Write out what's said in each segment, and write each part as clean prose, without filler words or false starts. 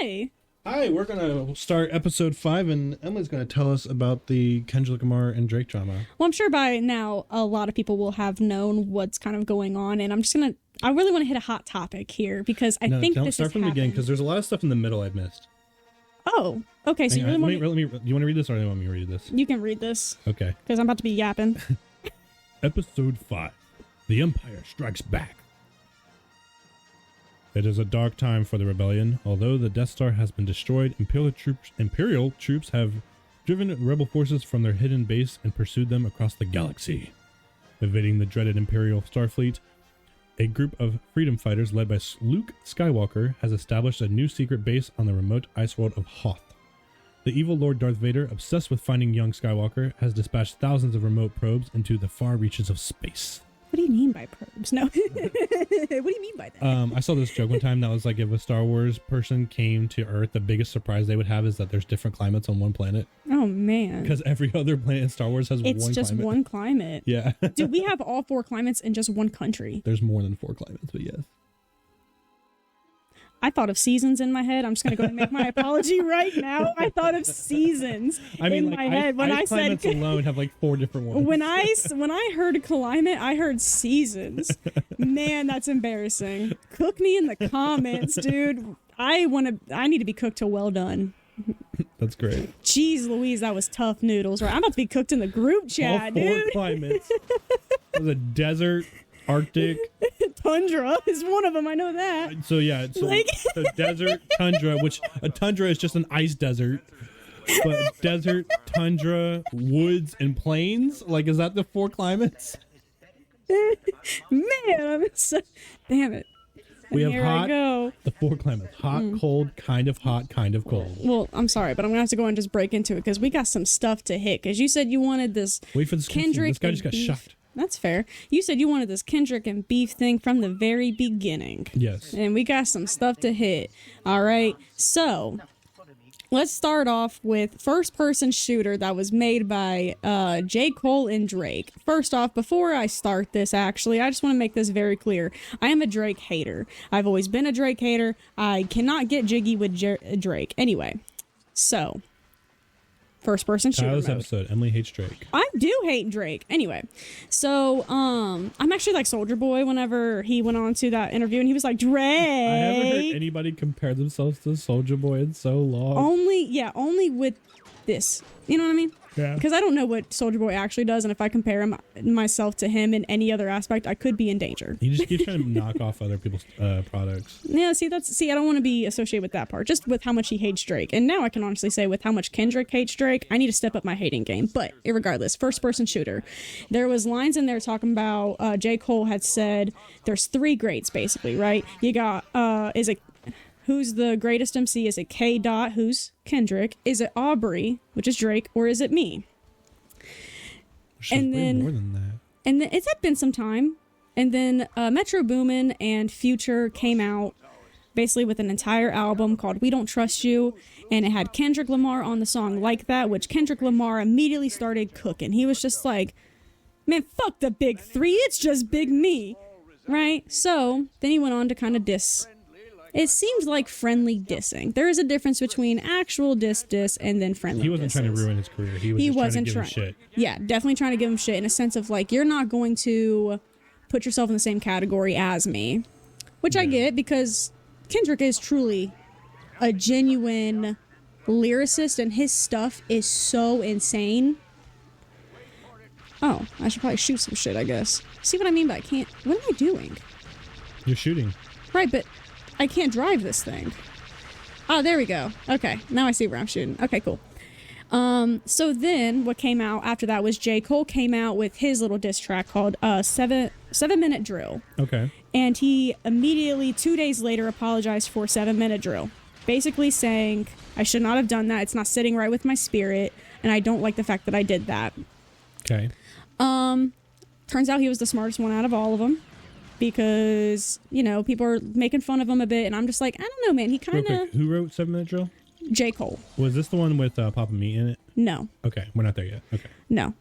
Hi. Hi, we're going to start episode 5, and Emily's going to tell us about the Kendrick Lamar and Drake drama. Well, I'm sure by now a lot of people will have known what's kind of going on, and I really want to hit a hot topic here because I think this start from the beginning, because there's a lot of stuff in the middle I've missed. Oh, okay. So you really want do you want to read this, or do you want me to read this? You can read this. Okay. Because I'm about to be yapping. Episode 5. The Empire Strikes Back. It is a dark time for the rebellion. Although the Death Star has been destroyed, Imperial troops have driven rebel forces from their hidden base and pursued them across the galaxy. Evading the dreaded Imperial Starfleet, a group of freedom fighters led by Luke Skywalker has established a new secret base on the remote ice world of Hoth. The evil Lord Darth Vader, obsessed with finding young Skywalker, has dispatched thousands of remote probes into the far reaches of space. What do you mean by probes? No. What do you mean by that? I saw this joke one time that was like, if a Star Wars person came to Earth, the biggest surprise they would have is that there's different climates on one planet. Oh, man. Because every other planet in Star Wars has one climate. It's just one climate. Yeah. Dude, we have all 4 climates in just one country. There's more than 4 climates, but yes. I thought of seasons in my head. I'm just going to go and make my apology right now. I thought of seasons in my head when I said climates alone have like 4 different ones. When I heard climate, I heard seasons. Man, that's embarrassing. Cook me in the comments, dude. I need to be cooked till well done. That's great. Jeez Louise, that was tough noodles, right? I'm about to be cooked in the group chat, dude. All 4 dude. climates. There's a desert, Arctic. Tundra is one of them, I know that. So yeah, so the desert, tundra, which a tundra is just an ice desert. But desert, tundra, woods, and plains? Like, is that the 4 climates? Man, damn it. We have here hot, I go. The 4 climates. Hot, cold, kind of hot, kind of cold. Well, I'm sorry, but I'm going to have to go and just break into it because we got some stuff to hit. Because you said you wanted this Wait for this Kendrick. This guy just got shot. That's fair. You said you wanted this Kendrick and beef thing from the very beginning. Yes. And we got some stuff to hit. All right. So let's start off with first person shooter that was made by J. Cole and Drake. First off, before I start this, actually, I just want to make this very clear. I am a Drake hater. I've always been a Drake hater. I cannot get jiggy with Drake. Anyway, so first person shooter Tyler's mode. episode, Emily hates Drake. I do hate Drake. Anyway, so I'm actually like Soulja Boy whenever he went on to that interview and he was like, Drake. I haven't heard anybody compare themselves to Soulja Boy in so long. Only with this. You know what I mean? Yeah. Because I don't know what Soulja Boy actually does, and if I compare myself to him in any other aspect, I could be in danger. You just keep trying to knock off other people's products. Yeah, see, I don't want to be associated with that part, just with how much he hates Drake. And now I can honestly say with how much Kendrick hates Drake, I need to step up my hating game. But irregardless, first-person shooter. There was lines in there talking about, J. Cole had said, there's 3 greats, basically, right? You got, who's the greatest MC? Is it K. Dot, who's Kendrick? Is it Aubrey, which is Drake, or is it me? She's way more than that. And then it's been some time. And then Metro Boomin and Future came out basically with an entire album called We Don't Trust You, and it had Kendrick Lamar on the song Like That, which Kendrick Lamar immediately started cooking. He was just like, man, fuck the big 3, it's just big me, right? So then he went on to kind of diss. It seems like friendly dissing. There is a difference between actual diss and then friendly He wasn't trying to ruin his career. He wasn't trying to give him shit. Yeah, definitely trying to give him shit in a sense of like, you're not going to put yourself in the same category as me. Which I get, because Kendrick is truly a genuine lyricist and his stuff is so insane. Oh, I should probably shoot some shit, I guess. See what I mean by I can't... What am I doing? You're shooting. Right, but I can't drive this thing. Oh, there we go. Okay, now I see where I'm shooting. Okay, cool. So then what came out after that was J. Cole came out with his little diss track called 7 Minute Drill. Okay. And he immediately, 2 days later, apologized for 7 Minute Drill. Basically saying, I should not have done that. It's not sitting right with my spirit. And I don't like the fact that I did that. Okay. Turns out he was the smartest one out of all of them. Because, people are making fun of him a bit. And I'm just like, I don't know, man. He kind of... Who wrote 7 Minute Drill? J. Cole. Was this the one with Papa Meat in it? No. Okay, we're not there yet. Okay. No.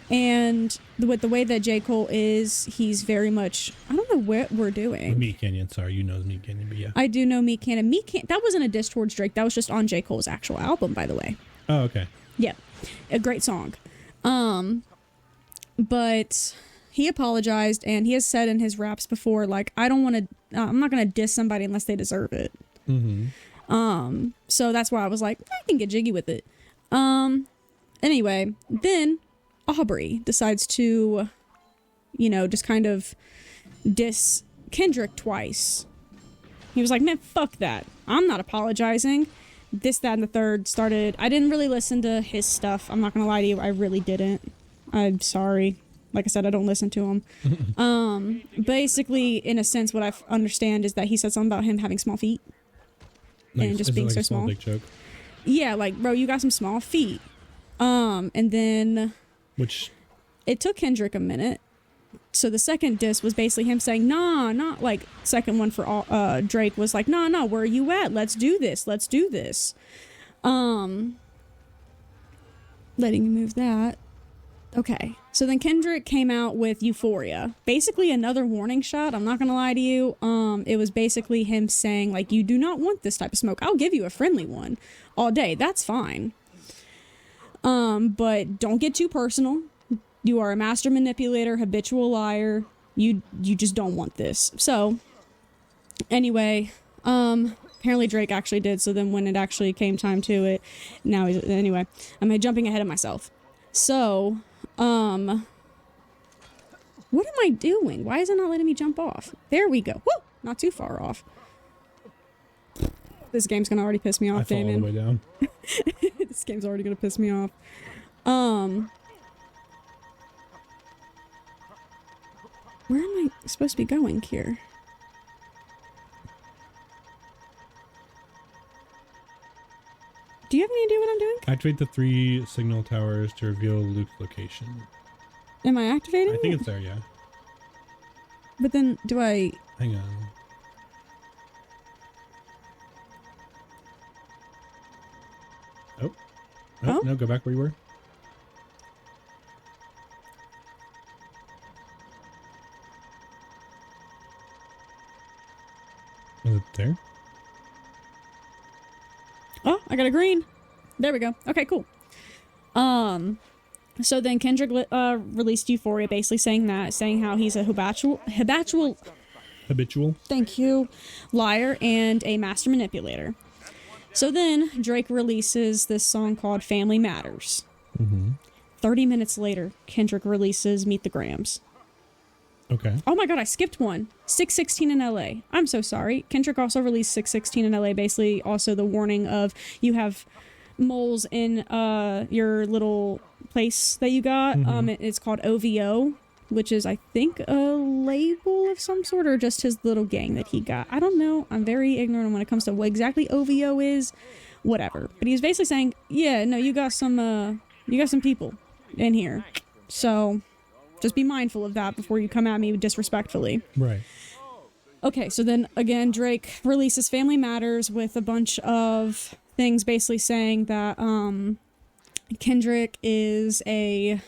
And with the way that J. Cole is, he's very much, I don't know what we're doing. Meat Canyon, sorry, you know Meat Canyon, but yeah. I do know Meat Canyon. That wasn't a diss towards Drake. That was just on J. Cole's actual album, by the way. Oh, okay. Yeah, a great song. But he apologized, and he has said in his raps before, like, I'm not gonna diss somebody unless they deserve it. Mm-hmm. So that's why I was like, I can get jiggy with it. Anyway, then Aubrey decides to, just kind of diss Kendrick twice. He was like, man, fuck that. I'm not apologizing. This, that, and the third started. I didn't really listen to his stuff. I'm not going to lie to you. I really didn't. I'm sorry. Like I said, I don't listen to him. Basically, in a sense, what I understand is that he said something about him having small feet. Like, and just being so small. Dick joke? Yeah, like, bro, you got some small feet. And then... Which... It took Kendrick a minute. So the second diss was basically him saying, nah, not like, second one for Drake was like, nah, where are you at? Let's do this. Letting you move that. Okay. So then Kendrick came out with Euphoria. Basically another warning shot. I'm not going to lie to you. It was basically him saying, like, you do not want this type of smoke. I'll give you a friendly one all day. That's fine. But don't get too personal. You are a master manipulator, habitual liar. You just don't want this. So, anyway, apparently Drake actually did. So then when it actually came time to it, anyway, I'm jumping ahead of myself. So, what am I doing? Why is it not letting me jump off? There we go. Woo! Not too far off. This game's gonna already piss me off, Damon. I fall all the way down. This game's already gonna piss me off. Where am I supposed to be going here? Do you have any idea what I'm doing? Activate the 3 signal towers to reveal Luke's location. Am I activating I think it's there, yeah. But then, do I... Hang on. Oh, no, go back where you were. Is it there? Oh, I got a green. There we go. Okay, cool. So then Kendrick released Euphoria, basically saying how he's a habitual, thank you, liar and a master manipulator. So then Drake releases this song called Family Matters. 30 minutes later, Kendrick releases Meet the Grams. Okay. Oh my god, I skipped one. 616 in LA. I'm so sorry. Kendrick also released 616 in LA, basically also the warning of you have moles in your little place that you got. It's called OVO, which is, I think, a label of some sort, or just his little gang that he got. I don't know. I'm very ignorant when it comes to what exactly OVO is. Whatever. But he was basically saying, yeah, no, you got some people in here. So just be mindful of that before you come at me disrespectfully. Right. Okay, so then again, Drake releases Family Matters with a bunch of things basically saying that Kendrick is a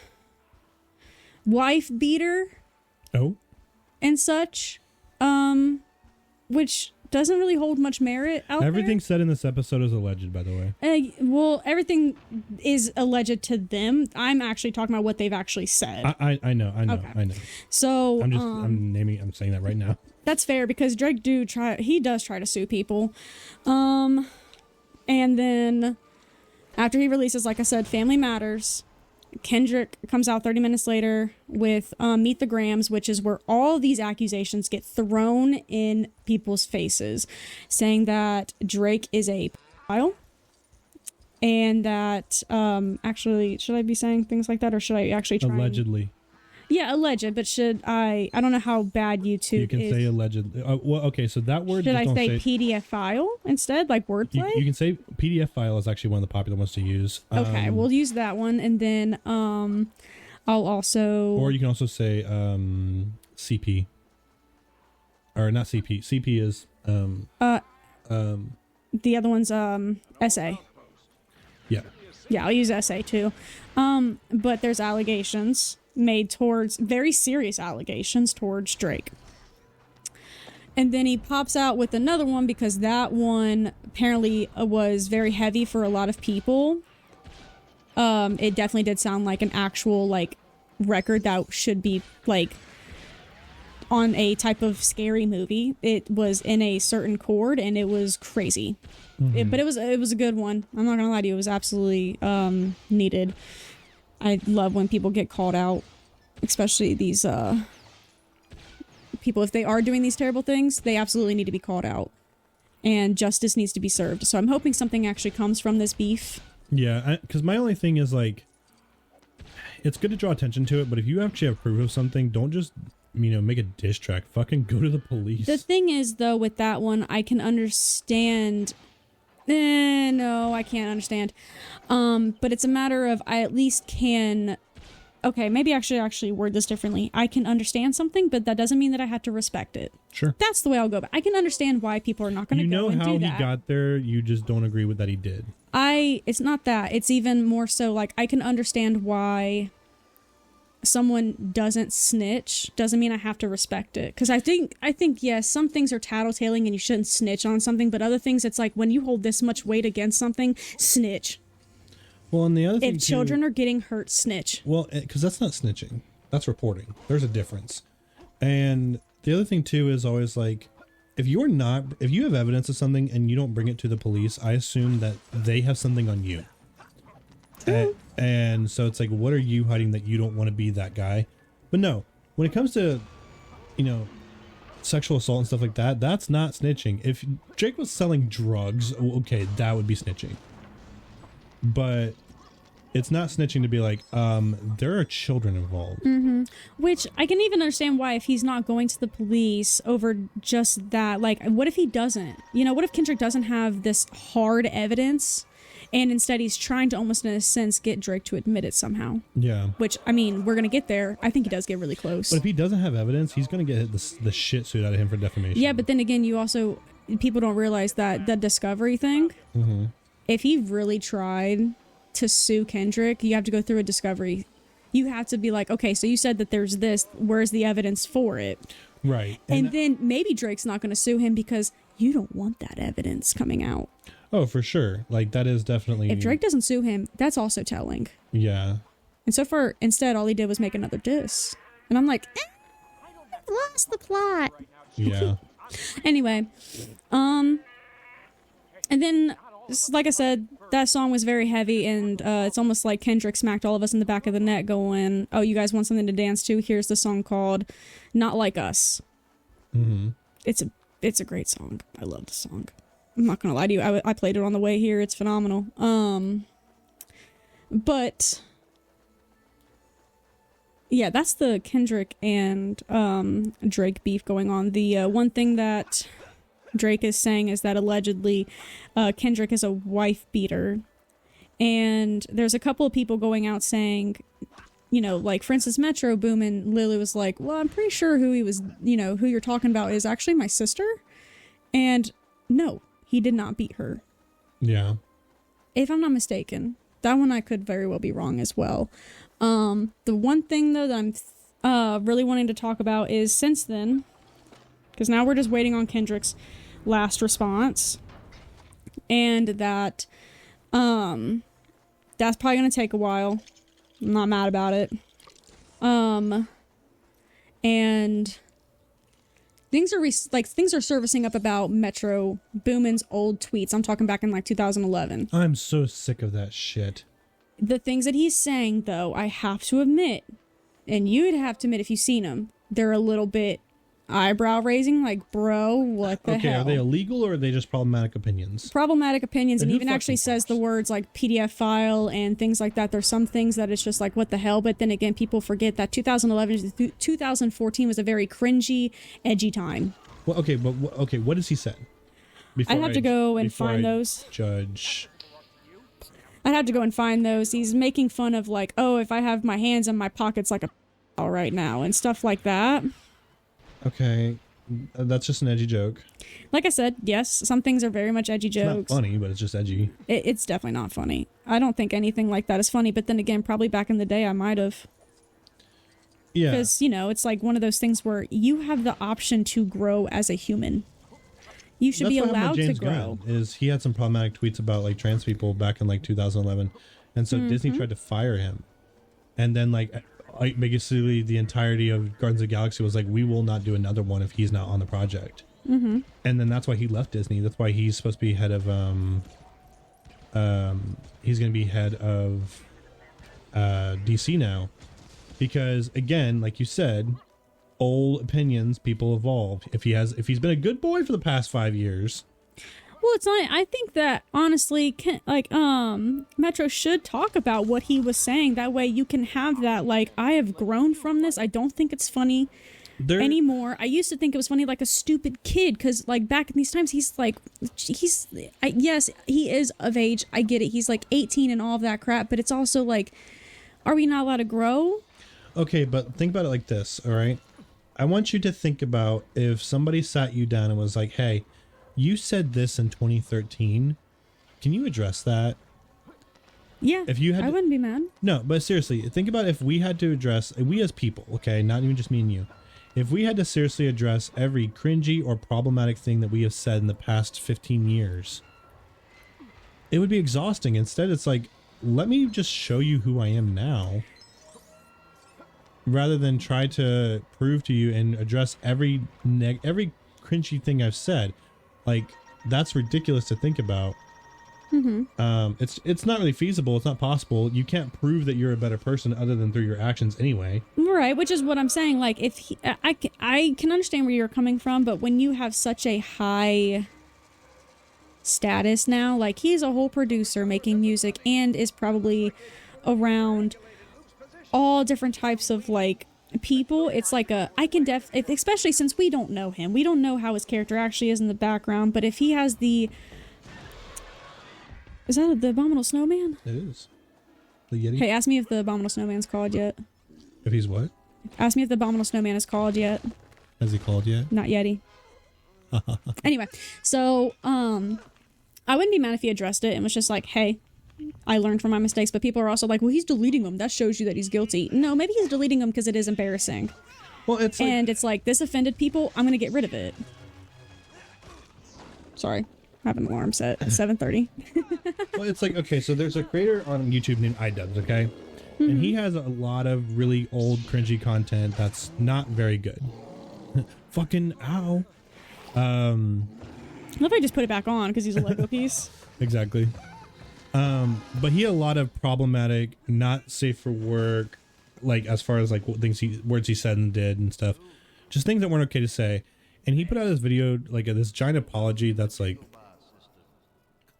wife beater. Oh. And such, which doesn't really hold much merit out Everything said in this episode is alleged, by the way. Well, everything is alleged to them. I'm actually talking about what they've actually said. I know. Okay. I know. So I'm saying that right now. That's fair because Drake does try to sue people. And then after he releases, like I said, Family Matters, Kendrick comes out 30 minutes later with Meet the Grams, which is where all these accusations get thrown in people's faces, saying that Drake is a pedophile, and that actually, should I be saying things like that, or should I actually try allegedly? Yeah, alleged, but should I don't know how bad YouTube You can say allegedly. Well, okay, so that word... Should I say PDF file instead, like wordplay? You can say PDF file is actually one of the popular ones to use. Okay, we'll use that one, and then I'll also... Or you can also say CP. Or not CP. CP is... the other one's essay. Yeah. Yeah, I'll use essay too. But there's allegations made towards, very serious allegations towards Drake. And then he pops out with another one because that one apparently was very heavy for a lot of people. It definitely did sound like an actual like record that should be like on a type of scary movie. It was in a certain chord and it was crazy. But it was a good one. I'm not gonna lie to you, it was absolutely needed. I love when people get called out, especially these people. If they are doing these terrible things, they absolutely need to be called out and justice needs to be served. So I'm hoping something actually comes from this beef. Yeah, because my only thing is like, it's good to draw attention to it, but if you actually have proof of something, don't just, make a diss track. Fucking go to the police. The thing is, though, with that one, I can understand. No, I can't understand. But it's a matter of I at least can. Okay, maybe I should actually word this differently. I can understand something, but that doesn't mean that I have to respect it. Sure. That's the way I'll go. But I can understand why people are not going to go and do that. You know how he got there, you just don't agree with that he did. It's not that. It's even more so like I can understand why someone doesn't snitch. Doesn't mean I have to respect it. Because I think, yes, some things are tattletaling and you shouldn't snitch on something, but other things, it's like when you hold this much weight against something, snitch. Well, and the other thing if children are getting hurt, snitch. Well, because that's not snitching. That's reporting. There's a difference. And the other thing, too, is always like, if you have evidence of something and you don't bring it to the police, I assume that they have something on you. And so it's like, what are you hiding that you don't want to be that guy? But no, when it comes to, sexual assault and stuff like that, that's not snitching. If Drake was selling drugs, okay, that would be snitching. But it's not snitching to be like, there are children involved. Mm-hmm. Which I can even understand why if he's not going to the police over just that. Like, what if he doesn't? What if Kendrick doesn't have this hard evidence and instead he's trying to almost in a sense get Drake to admit it somehow? Yeah. Which, we're going to get there. I think he does get really close. But if he doesn't have evidence, he's going to get the shit suit out of him for defamation. Yeah, but then again, people don't realize that the discovery thing, if he really tried to sue Kendrick, you have to go through a discovery. You have to be like, okay, so you said that there's this, where's the evidence for it? Right. And then maybe Drake's not going to sue him because you don't want that evidence coming out. Oh, for sure. Like, that is definitely... If Drake doesn't sue him, that's also telling. Yeah. And so far, instead, all he did was make another diss. And I'm like, I've lost the plot. Yeah. Anyway, and then, like I said, that song was very heavy, and it's almost like Kendrick smacked all of us in the back of the neck going, oh, you guys want something to dance to? Here's the song called Not Like Us. Mm-hmm. It's a great song. I love the song. I'm not gonna lie to you. I played it on the way here. It's phenomenal. But yeah, that's the Kendrick and Drake beef going on. The one thing that Drake is saying is that allegedly Kendrick is a wife beater, and there's a couple of people going out saying, like for instance, Metro Boomin literally was like, well, I'm pretty sure who he was, who you're talking about is actually my sister, and no, he did not beat her. Yeah. If I'm not mistaken. That one I could very well be wrong as well. The one thing, though, that I'm really wanting to talk about is since then, because now we're just waiting on Kendrick's last response, and that that's probably going to take a while. I'm not mad about it. And things are surfacing up about Metro Boomin's old tweets. I'm talking back in like 2011. I'm so sick of that shit. The things that he's saying, though, I have to admit, and you'd have to admit if you've seen them, they're a little bit eyebrow raising, like, bro, what the hell? Okay, are they illegal or are they just problematic opinions? Problematic opinions, and even actually says the words like PDF file and things like that. There's some things that it's just like, what the hell? But then again, people forget that 2011 to 2014 was a very cringy, edgy time. Well, okay, but what has he said? I'd have to go and find those. Judge. I'd have to go and find those. He's making fun of like, oh, if I have my hands in my pockets like a right now and stuff like that. Okay, That's just an edgy joke. Like I said, yes, some things are very much edgy It's jokes. not funny, but it's just edgy. It's definitely not funny. I don't think anything like that is funny, but then again, probably back in the day I might have. Yeah. Because, you know, it's like one of those things where you have the option to grow as a human. You should be allowed to grow. Is he had some problematic tweets about like trans people back in like 2011, and so Disney tried to fire him, and then like basically the entirety of Guardians of the Galaxy was like, we will not do another one if he's not on the project. And then that's why he left Disney. That's why he's supposed to be head of he's going to be head of DC now, because again, like you said, old opinions, people evolve. If he's been a good boy for the past 5 years. Well, it's not. I think that honestly, Metro should talk about what he was saying. That way, you can have that. Like, I have grown from this. I don't think it's funny anymore. I used to think it was funny, like a stupid kid, because like back in these times, yes, he is of age. I get it. He's like 18 and all of that crap. But it's also like, are we not allowed to grow? Okay, but think about it like this. All right, I want you to think about if somebody sat you down and was like, "Hey, you said this in 2013. Can you address that?" Yeah, if you had I wouldn't be mad. No, but seriously, think about if we had to address, we as people, okay, not even just me and you, if we had to seriously address every cringy or problematic thing that we have said in the past 15 years, it would be exhausting. Instead, it's like, let me just show you who I am now, rather than try to prove to you and address every cringy thing I've said. Like, that's ridiculous to think about. It's not really feasible. It's not possible. You can't prove that you're a better person other than through your actions anyway. Right, which is what I'm saying. Like, if I can understand where you're coming from, but when you have such a high status now, like he's a whole producer making music and is probably around all different types of like people, it's like especially since we don't know him, we don't know how his character actually is in the background, but if he has is that the Abominable Snowman? It is. The Yeti? Hey, ask me if the Abominable Snowman's called yet. If he's what? Ask me if the Abominable Snowman is called yet. Has he called yet? Not Yeti. Anyway, so I wouldn't be mad if he addressed it and was just like, hey, I learned from my mistakes, but people are also like, well, he's deleting them. That shows you that he's guilty. No, maybe he's deleting them because it is embarrassing. Well, it's like, this offended people, I'm going to get rid of it. Sorry. I have an alarm set at 7:30. Well, it's like, okay, so there's a creator on YouTube named iDubbbz, okay? And he has a lot of really old, cringy content that's not very good. Fucking ow. I love I just put it back on because he's a Lego piece. Exactly. But he had a lot of problematic, not safe for work, like as far as like words he said and did and stuff, just things that weren't okay to say. And he put out this video, like this giant apology that's like,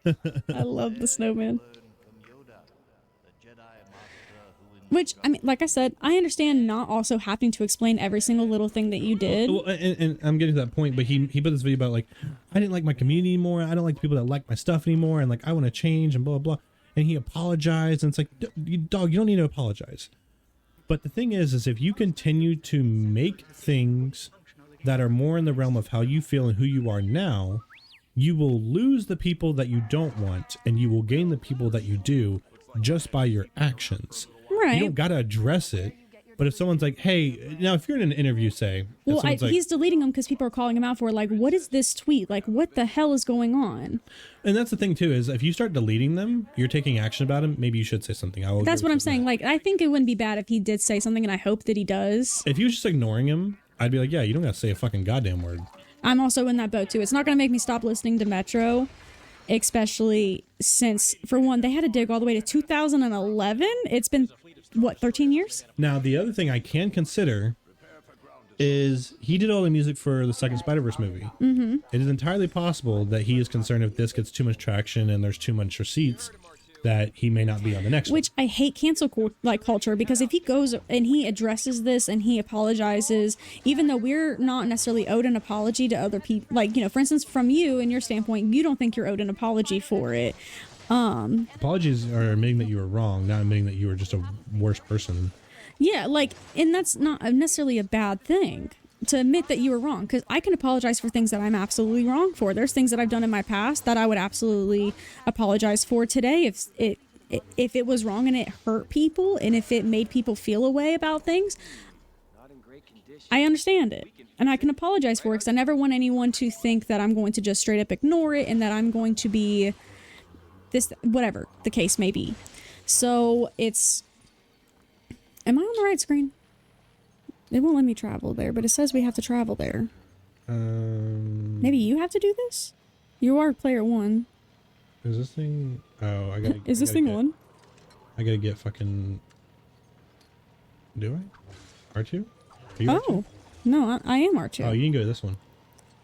I love the snowman. Which, I mean, like I said, I understand not also having to explain every single little thing that you did. Well, and I'm getting to that point, but he put this video about like, I didn't like my community anymore. I don't like people that like my stuff anymore. And like, I want to change and blah, blah, blah. And he apologized. And it's like, dog, you don't need to apologize. But the thing is if you continue to make things that are more in the realm of how you feel and who you are now, you will lose the people that you don't want, and you will gain the people that you do just by your actions. Right. You don't got to address it. But if someone's like, hey, now if you're in an interview, say, well, he's deleting them because people are calling him out for like, what is this tweet? Like, what the hell is going on? And that's the thing too, is if you start deleting them, you're taking action about them. Maybe you should say something. That's what I'm saying. Like, I think it wouldn't be bad if he did say something, and I hope that he does. If you were just ignoring him, I'd be like, yeah, you don't got to say a fucking goddamn word. I'm also in that boat too. It's not going to make me stop listening to Metro, especially since, for one, they had to dig all the way to 2011. It's been, what, 13 years? Now, the other thing I can consider is he did all the music for the second Spider-Verse movie. Mm-hmm. It is entirely possible that he is concerned if this gets too much traction and there's too much receipts, that he may not be on the next one. Which I hate cancel culture, because if he goes and he addresses this and he apologizes, even though we're not necessarily owed an apology to other people, like, you know, for instance, from you and your standpoint, you don't think you're owed an apology for it. Apologies are admitting that you were wrong, not admitting that you were just a worse person. Yeah, like, and that's not necessarily a bad thing. to admit that you were wrong, because I can apologize for things that I'm absolutely wrong for. There's things that I've done in my past that I would absolutely apologize for today if it was wrong and it hurt people and if it made people feel a way about things. I understand it and I can apologize for it, because I never want anyone to think that I'm going to just straight up ignore it and that I'm going to be this, whatever the case may be. So it's, am I on the right screen? It won't let me travel there, but it says we have to travel there. Maybe you have to do this? You are player 1. Is this thing... Oh, I gotta... Is this thing on? I gotta get fucking... Do I? R2? Are you Oh. R2? No, I am R2. Oh, you can go to this one.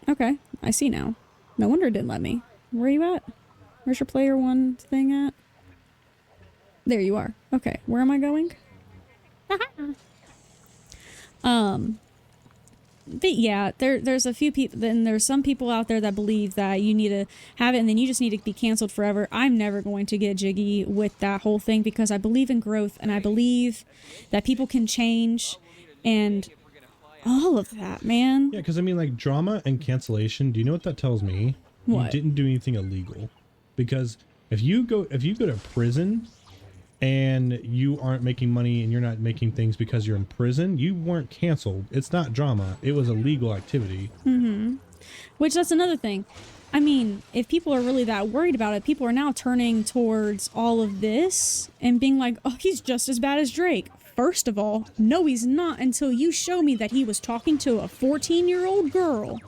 Okay, I see now. No wonder it didn't let me. Where are you at? Where's your player 1 thing at? There you are. Okay, where am I going? But yeah, there's a few people, then there's some people out there that believe that you need to have it and then you just need to be canceled forever. I'm never going to get jiggy with that whole thing, because I believe in growth and I believe that people can change and all of that, man. Yeah, because I mean, like, drama and cancellation, do you know what that tells me? What? You didn't do anything illegal. Because if you go to prison and you aren't making money and you're not making things because you're in prison, you weren't canceled. It's not drama. It was a legal activity. Mm-hmm. Which, that's another thing. I mean, if people are really that worried about it, people are now turning towards all of this and being like, oh, he's just as bad as Drake. First of all, no, he's not, until you show me that he was talking to a 14-year-old girl.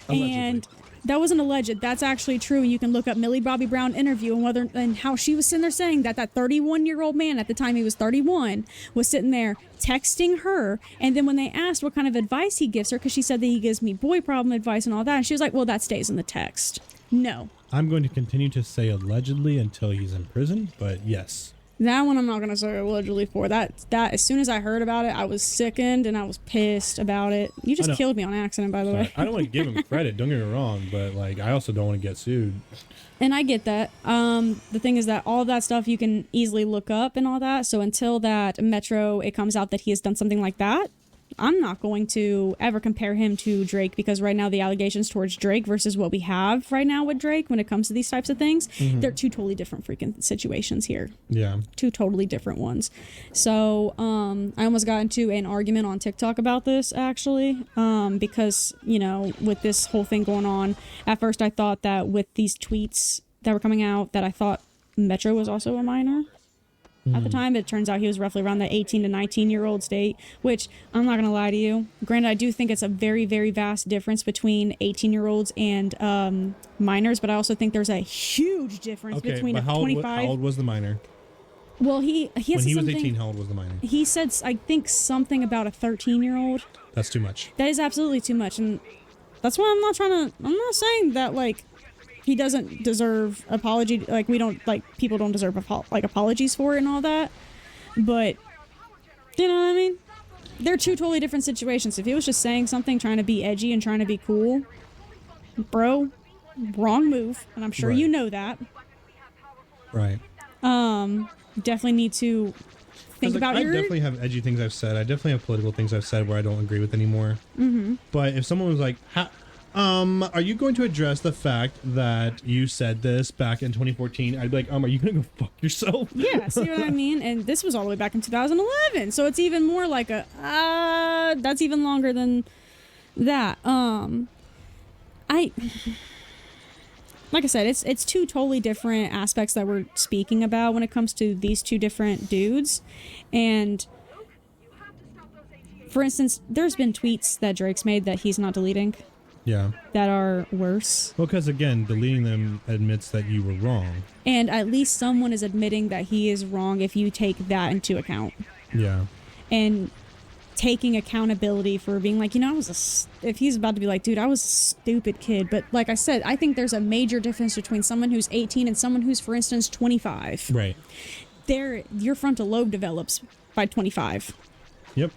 Allegedly. And that wasn't alleged. That's actually true. You can look up Millie Bobby Brown interview and how she was sitting there saying that 31-year-old man, at the time he was 31, was sitting there texting her. And then when they asked what kind of advice he gives her, because she said that he gives me boy problem advice and all that, and she was like, well, that stays in the text. No. I'm going to continue to say allegedly until he's in prison, but yes. That one I'm not going to say allegedly for. That as soon as I heard about it, I was sickened and I was pissed about it. You just killed me on accident, by the way. I don't want to give him credit, don't get me wrong, but like, I also don't want to get sued. And I get that. The thing is that all of that stuff you can easily look up and all that. So until that Metro, it comes out that he has done something like that, I'm not going to ever compare him to Drake, because right now the allegations towards Drake versus what we have right now with Drake when it comes to these types of things, they're two totally different freaking situations here. Yeah. Two totally different ones. So I almost got into an argument on TikTok about this, actually, because, you know, with this whole thing going on, at first I thought that with these tweets that were coming out that I thought Metro was also a minor. At the time, it turns out he was roughly around the 18 to 19-year-old state, which I'm not going to lie to you. Granted, I do think it's a very, very vast difference between 18-year-olds and minors, but I also think there's a huge difference between a 25... How old was the minor? Well, he has when he was 18, how old was the minor? He said, I think, something about a 13-year-old. That's too much. That is absolutely too much, and that's why I'm not saying that, like, he doesn't deserve apology. Like, we don't, like, people don't deserve apologies for it and all that. But, you know what I mean? They're two totally different situations. If he was just saying something, trying to be edgy and trying to be cool, bro, wrong move. And I'm sure you know that. Right. Definitely need to think about I definitely have edgy things I've said. I definitely have political things I've said where I don't agree with anymore. Mm-hmm. But if someone was like, are you going to address the fact that you said this back in 2014? I'd be like, are you going to go fuck yourself? Yeah, see what I mean? And this was all the way back in 2011. So it's even more like that's even longer than that. Like I said, it's two totally different aspects that we're speaking about when it comes to these two different dudes. And for instance, there's been tweets that Drake's made that he's not deleting. Yeah. That are worse. Well, because again, deleting them admits that you were wrong. And at least someone is admitting that he is wrong if you take that into account. Yeah. And taking accountability for being like, you know, if he's about to be like, dude, I was a stupid kid. But like I said, I think there's a major difference between someone who's 18 and someone who's, for instance, 25. Right. Your frontal lobe develops by 25. Yep.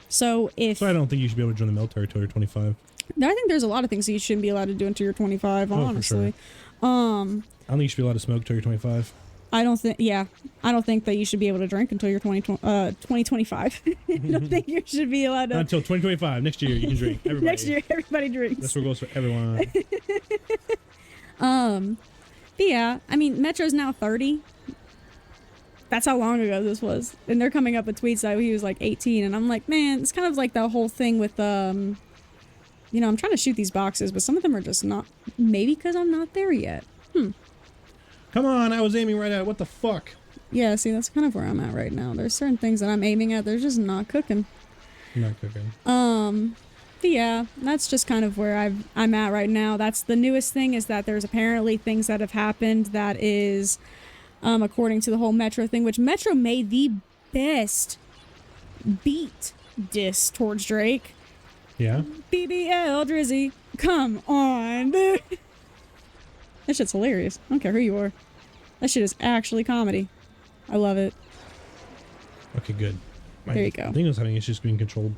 So I don't think you should be able to join the military until you're 25. I think there's a lot of things that you shouldn't be allowed to do until you're 25, honestly. For sure. I don't think you should be allowed to smoke until you're 25. I don't think that you should be able to drink until you're 2025. I don't think you should be allowed to. Not until 2025. Next year, you can drink. Everybody. Next year, everybody drinks. That's what goes for everyone. But yeah, I mean, Metro's now 30. That's how long ago this was. And they're coming up with tweets that he was like 18. And I'm like, man, it's kind of like the whole thing with, I'm trying to shoot these boxes, but some of them are just not, maybe because I'm not there yet. Come on, I was aiming right at it. What the fuck? Yeah, see, that's kind of where I'm at right now. There's certain things that I'm aiming at, they're just not cooking. Not cooking. But yeah, that's just kind of where I'm at right now. That's the newest thing, is that there's apparently things that have happened that is, according to the whole Metro thing, which Metro made the best beat diss towards Drake. Yeah? BBL Drizzy, come on, dude. That shit's hilarious. I don't care who you are. That shit is actually comedy. I love it. Okay, good. There you go. I think I was having issues being controlled.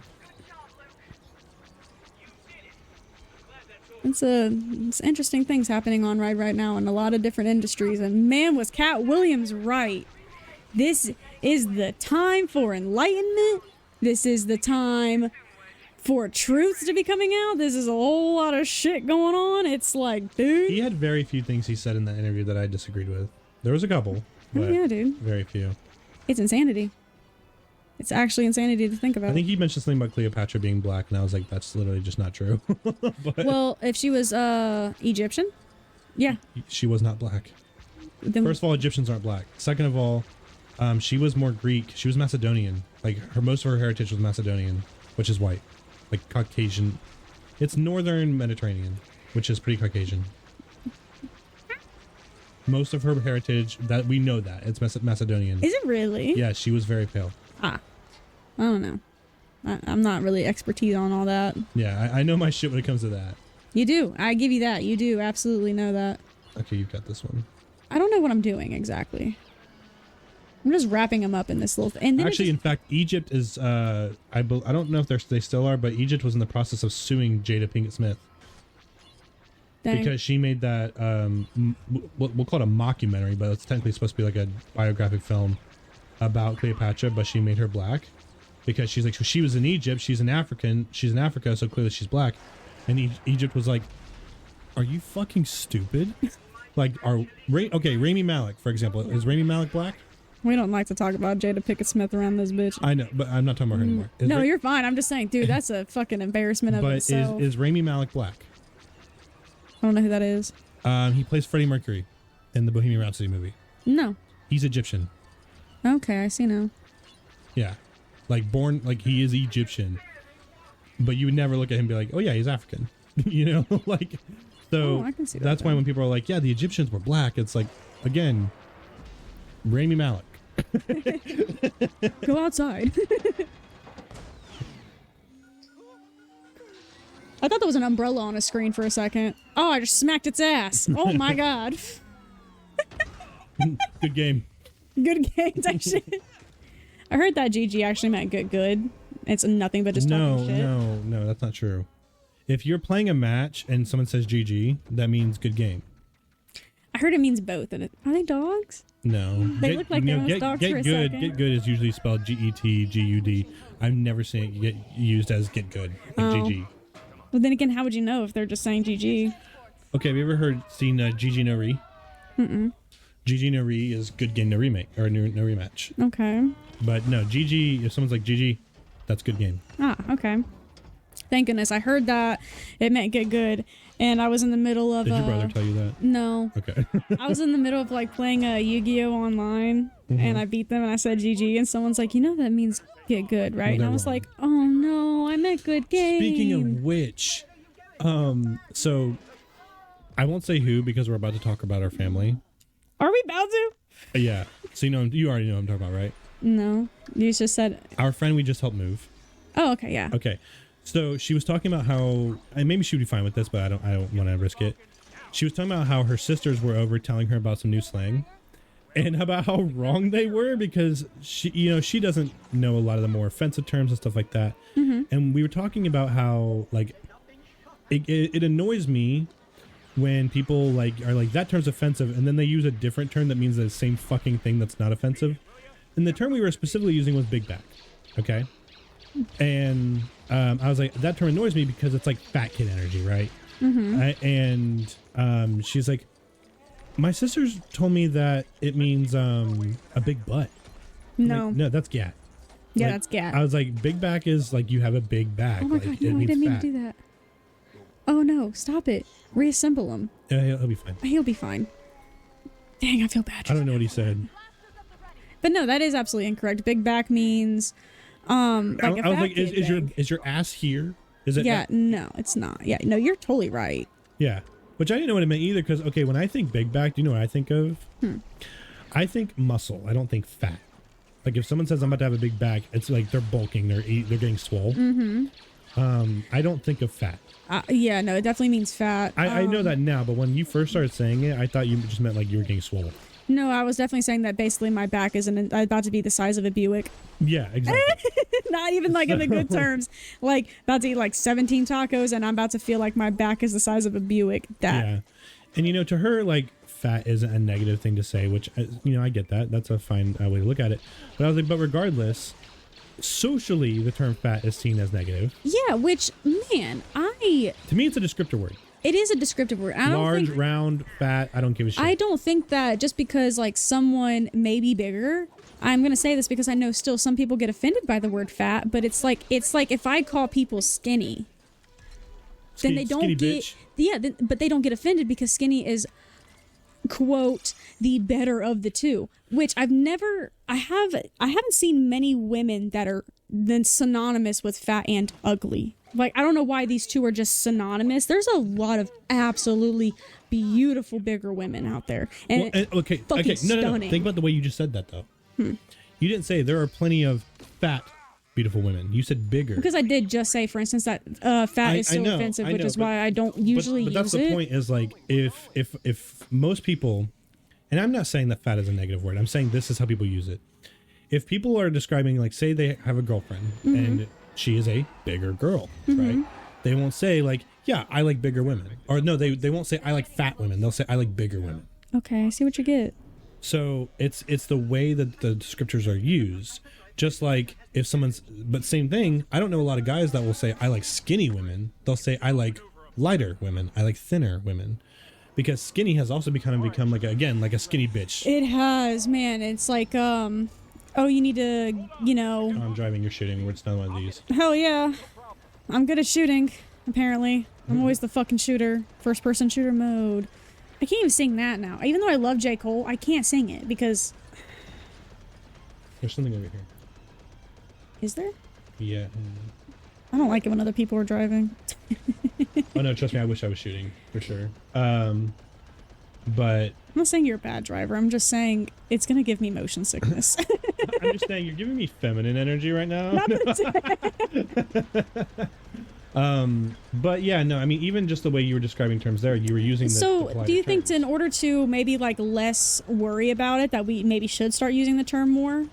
It's interesting things happening on right now in a lot of different industries. And man, was Cat Williams right. This is the time for enlightenment. This is the time for truths to be coming out. This is a whole lot of shit going on. It's like, dude. He had very few things he said in that interview that I disagreed with. There was a couple, but yeah, dude. Very few. It's insanity. It's actually insanity to think about. I think he mentioned something about Cleopatra being black, and I was like, that's literally just not true. But well, if she was Egyptian, yeah. She was not black. Then, first of all, Egyptians aren't black. Second of all, she was more Greek. She was Macedonian. Like, most of her heritage was Macedonian, which is white. Like, Caucasian. It's northern Mediterranean, which is pretty Caucasian. Most of her heritage, that we know that. It's Macedonian. Is it really? Yeah, she was very pale. I don't know. I'm not really expertise on all that. Yeah, I know my shit when it comes to that. You do. I give you that. You do absolutely know that. Okay, you've got this one. I don't know what I'm doing exactly. I'm just wrapping them up in this little thing. Actually, in fact, Egypt is, I don't know if they still are, but Egypt was in the process of suing Jada Pinkett Smith. Dang. Because she made that, we'll call it a mockumentary, but it's technically supposed to be like a biographic film about Cleopatra, but she made her black. Because she's like, she was in Egypt, she's in Africa, so clearly she's black. And Egypt was like, are you fucking stupid? Like, Rami Malek, for example. Is Rami Malek black? We don't like to talk about Jada Pinkett Smith around this bitch. I know, but I'm not talking about her anymore. No, you're fine. I'm just saying, dude, that's a fucking embarrassment of itself. But is Rami Malek black? I don't know who that is. He plays Freddie Mercury in the Bohemian Rhapsody movie. No. He's Egyptian. Okay, I see now. Yeah. Like, born, like, he is Egyptian. But you would never look at him and be like, oh yeah, he's African. You know? Like, so I can see that that's why when people are like, yeah, the Egyptians were black, it's like, again, Rami Malek. Go outside. I thought there was an umbrella on a screen for a second. Oh, I just smacked its ass. Oh my god. Good game. Good game type shit. I heard that GG actually meant good. It's nothing but just talking shit. No, that's not true. If you're playing a match and someone says GG, that means good game. I heard it means both. And are they dogs? No. They look like they're dogs for a second. Get good is usually spelled GETGUD. I've never seen it get used as get good, like GG. Well, then again, how would you know if they're just saying GG? Okay, have you ever seen GG No Re? Mm-mm. GG No Re is good game, no remake, or no rematch. Okay. But no, GG, if someone's like GG, that's good game. Ah, okay. Thank goodness. I heard that it meant get good, and I was in the middle of... Did your brother tell you that? No. Okay. I was in the middle of like playing a Yu-Gi-Oh! Online, and I beat them, and I said GG, and someone's like, you know that means get good, right? Well, and I was wrong. like, oh no, I meant good game. Speaking of which, so I won't say who because we're about to talk about our family. Are we about to? Yeah. So you already know what I'm talking about, right? No. You just said... Our friend we just helped move. Oh, okay, yeah. Okay. So she was talking about how, and maybe she would be fine with this, but I don't want to risk it. She was talking about how her sisters were over telling her about some new slang and about how wrong they were because she doesn't know a lot of the more offensive terms and stuff like that. And we were talking about how like it annoys me when people like are like that term's offensive, and then they use a different term that means the same fucking thing that's not offensive. And the term we were specifically using was big back. Okay. And I was like, that term annoys me because it's like fat kid energy, right? And she's like, my sisters told me that it means a big butt. No. Like, no, that's gat. Yeah, like, that's gat. I was like, big back is like you have a big back. Oh my like, god, no, I didn't mean to do that. Oh no, stop it. Reassemble him. He'll be fine. He'll be fine. Dang, I feel bad. I don't know what he said. But no, that is absolutely incorrect. Big back means like I was like, is is your ass here? Is it? Yeah, no, it's not. Yeah, no, you're totally right. Yeah, which I didn't know what it meant either. Because okay, when I think big back, do you know what I think of? I think muscle. I don't think fat. Like if someone says I'm about to have a big back, it's like they're bulking. They're getting swole. I don't think of fat. Yeah, no, it definitely means fat. I know that now, but when you first started saying it, I thought you just meant like you were getting swole. No, I was definitely saying that basically my back is about to be the size of a Buick. Yeah, exactly. Not even like in the good terms. Like about to eat like 17 tacos and I'm about to feel like my back is the size of a Buick. Yeah. And you know, to her, like fat isn't a negative thing to say, which, you know, I get that. That's a fine way to look at it. But I was like, but regardless, socially, the term fat is seen as negative. Yeah, which, man, to me, it's a descriptor word. It is a descriptive word. Large, round, fat, I don't give a shit. I don't think that just because like someone may be bigger, I'm going to say this because I know still some people get offended by the word fat, but it's like if I call people skinny, then they don't get, but they don't get offended because skinny is, quote, the better of the two, which I haven't seen many women that are then synonymous with fat and ugly. Like, I don't know why these two are just synonymous. There's a lot of absolutely beautiful bigger women out there. And okay. No. Think about the way you just said that, though. You didn't say there are plenty of fat, beautiful women. You said bigger. Because I did just say, for instance, that fat is so offensive, which is why I don't usually use it. But that's the point is, like, if most people, and I'm not saying that fat is a negative word. I'm saying this is how people use it. If people are describing, like, say they have a girlfriend and she is a bigger girl, right? They won't say like, yeah, I like bigger women. Or no, they won't say I like fat women. They'll say I like bigger women. Okay, I see what you get. So it's the way that the descriptors are used. Just like if but same thing, I don't know a lot of guys that will say I like skinny women. They'll say I like lighter women. I like thinner women. Because skinny has also become like like a skinny bitch. It has, man. It's like, oh, you need to, you know. I'm driving, you're shooting. It's not one of these. Hell yeah. I'm good at shooting, apparently. I'm always the fucking shooter. First person shooter mode. I can't even sing that now. Even though I love J. Cole, I can't sing it because... There's something over here. Is there? Yeah. I don't like it when other people are driving. Oh no, trust me, I wish I was shooting, for sure. But... I'm not saying you're a bad driver. I'm just saying it's going to give me motion sickness. I'm just saying you're giving me feminine energy right now. But yeah, no, I mean, even just the way you were describing terms there, you were using the So do you think in order to maybe like less worry about it, that we maybe should start using the term more?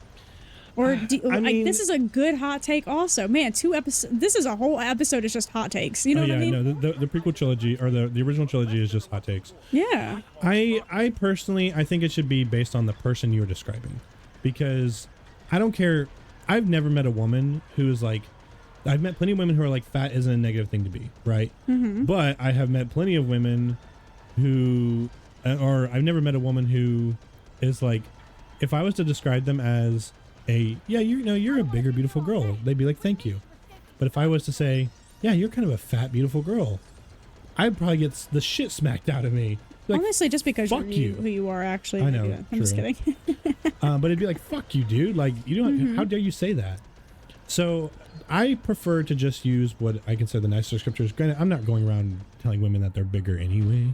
Or this is a good hot take also. Man, 2 episodes. This is a whole episode is just hot takes. You know what I mean? No, the prequel trilogy or the original trilogy is just hot takes. Yeah. I personally, I think it should be based on the person you're describing. Because I don't care. I've never met a woman who is like, I've met plenty of women who are like, fat isn't a negative thing to be, right? But I have met plenty of women who, or I've never met a woman who is like, if I was to describe them as you're a bigger, beautiful girl, they'd be like, thank you. But if I was to say, yeah, you're kind of a fat, beautiful girl, I'd probably get the shit smacked out of me. Like, honestly, just because fuck you're who you are, actually. I know. I'm just kidding. But it'd be like, fuck you, dude. Like, you don't. How dare you say that? So I prefer to just use what I consider the nicer scriptures. Granted, I'm not going around telling women that they're bigger anyway.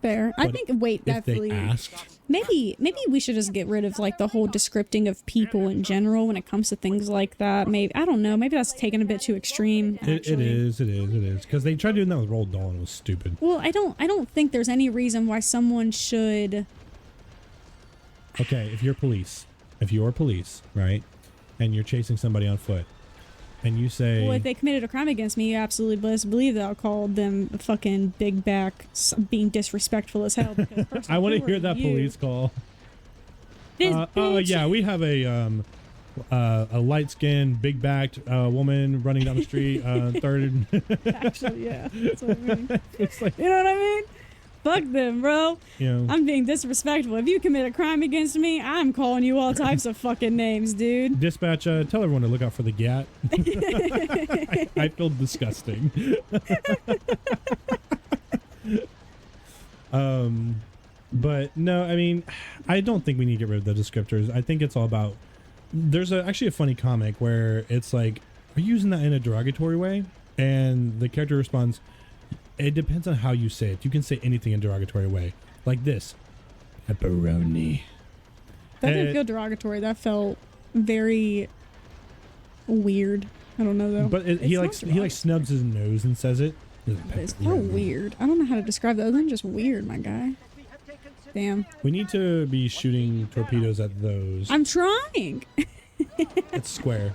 Fair. I think weight definitely. If they asked. Maybe we should just get rid of like the whole descripting of people in general when it comes to things like that. Maybe, I don't know. Maybe that's taken a bit too extreme. It is. Because they tried doing that with Roald Dahl and it was stupid. Well, I don't think there's any reason why someone should. Okay, if you're police, right, and you're chasing somebody on foot, and you say, well, if they committed a crime against me, you absolutely best believe that I'll call them a fucking big back being disrespectful as hell. Because I want to hear that police call. Yeah, we have a light-skinned, big-backed woman running down the street. Third. Actually, yeah, that's what I mean. It's like, you know what I mean? Fuck them, bro. You know, I'm being disrespectful. If you commit a crime against me, I'm calling you all types of fucking names, dude. Dispatch, tell everyone to look out for the gat. I feel disgusting. But no, I mean, I don't think we need to get rid of the descriptors. I think it's all about. There's actually a funny comic where it's like, are you using that in a derogatory way? And the character responds, it depends on how you say it. You can say anything in a derogatory way. Like this. Pepperoni. That didn't feel derogatory. That felt very weird. I don't know though. But he snubs his nose and says it. It's so weird. I don't know how to describe that other than just weird, my guy. Damn. We need to be shooting torpedoes at those. I'm trying. It's square.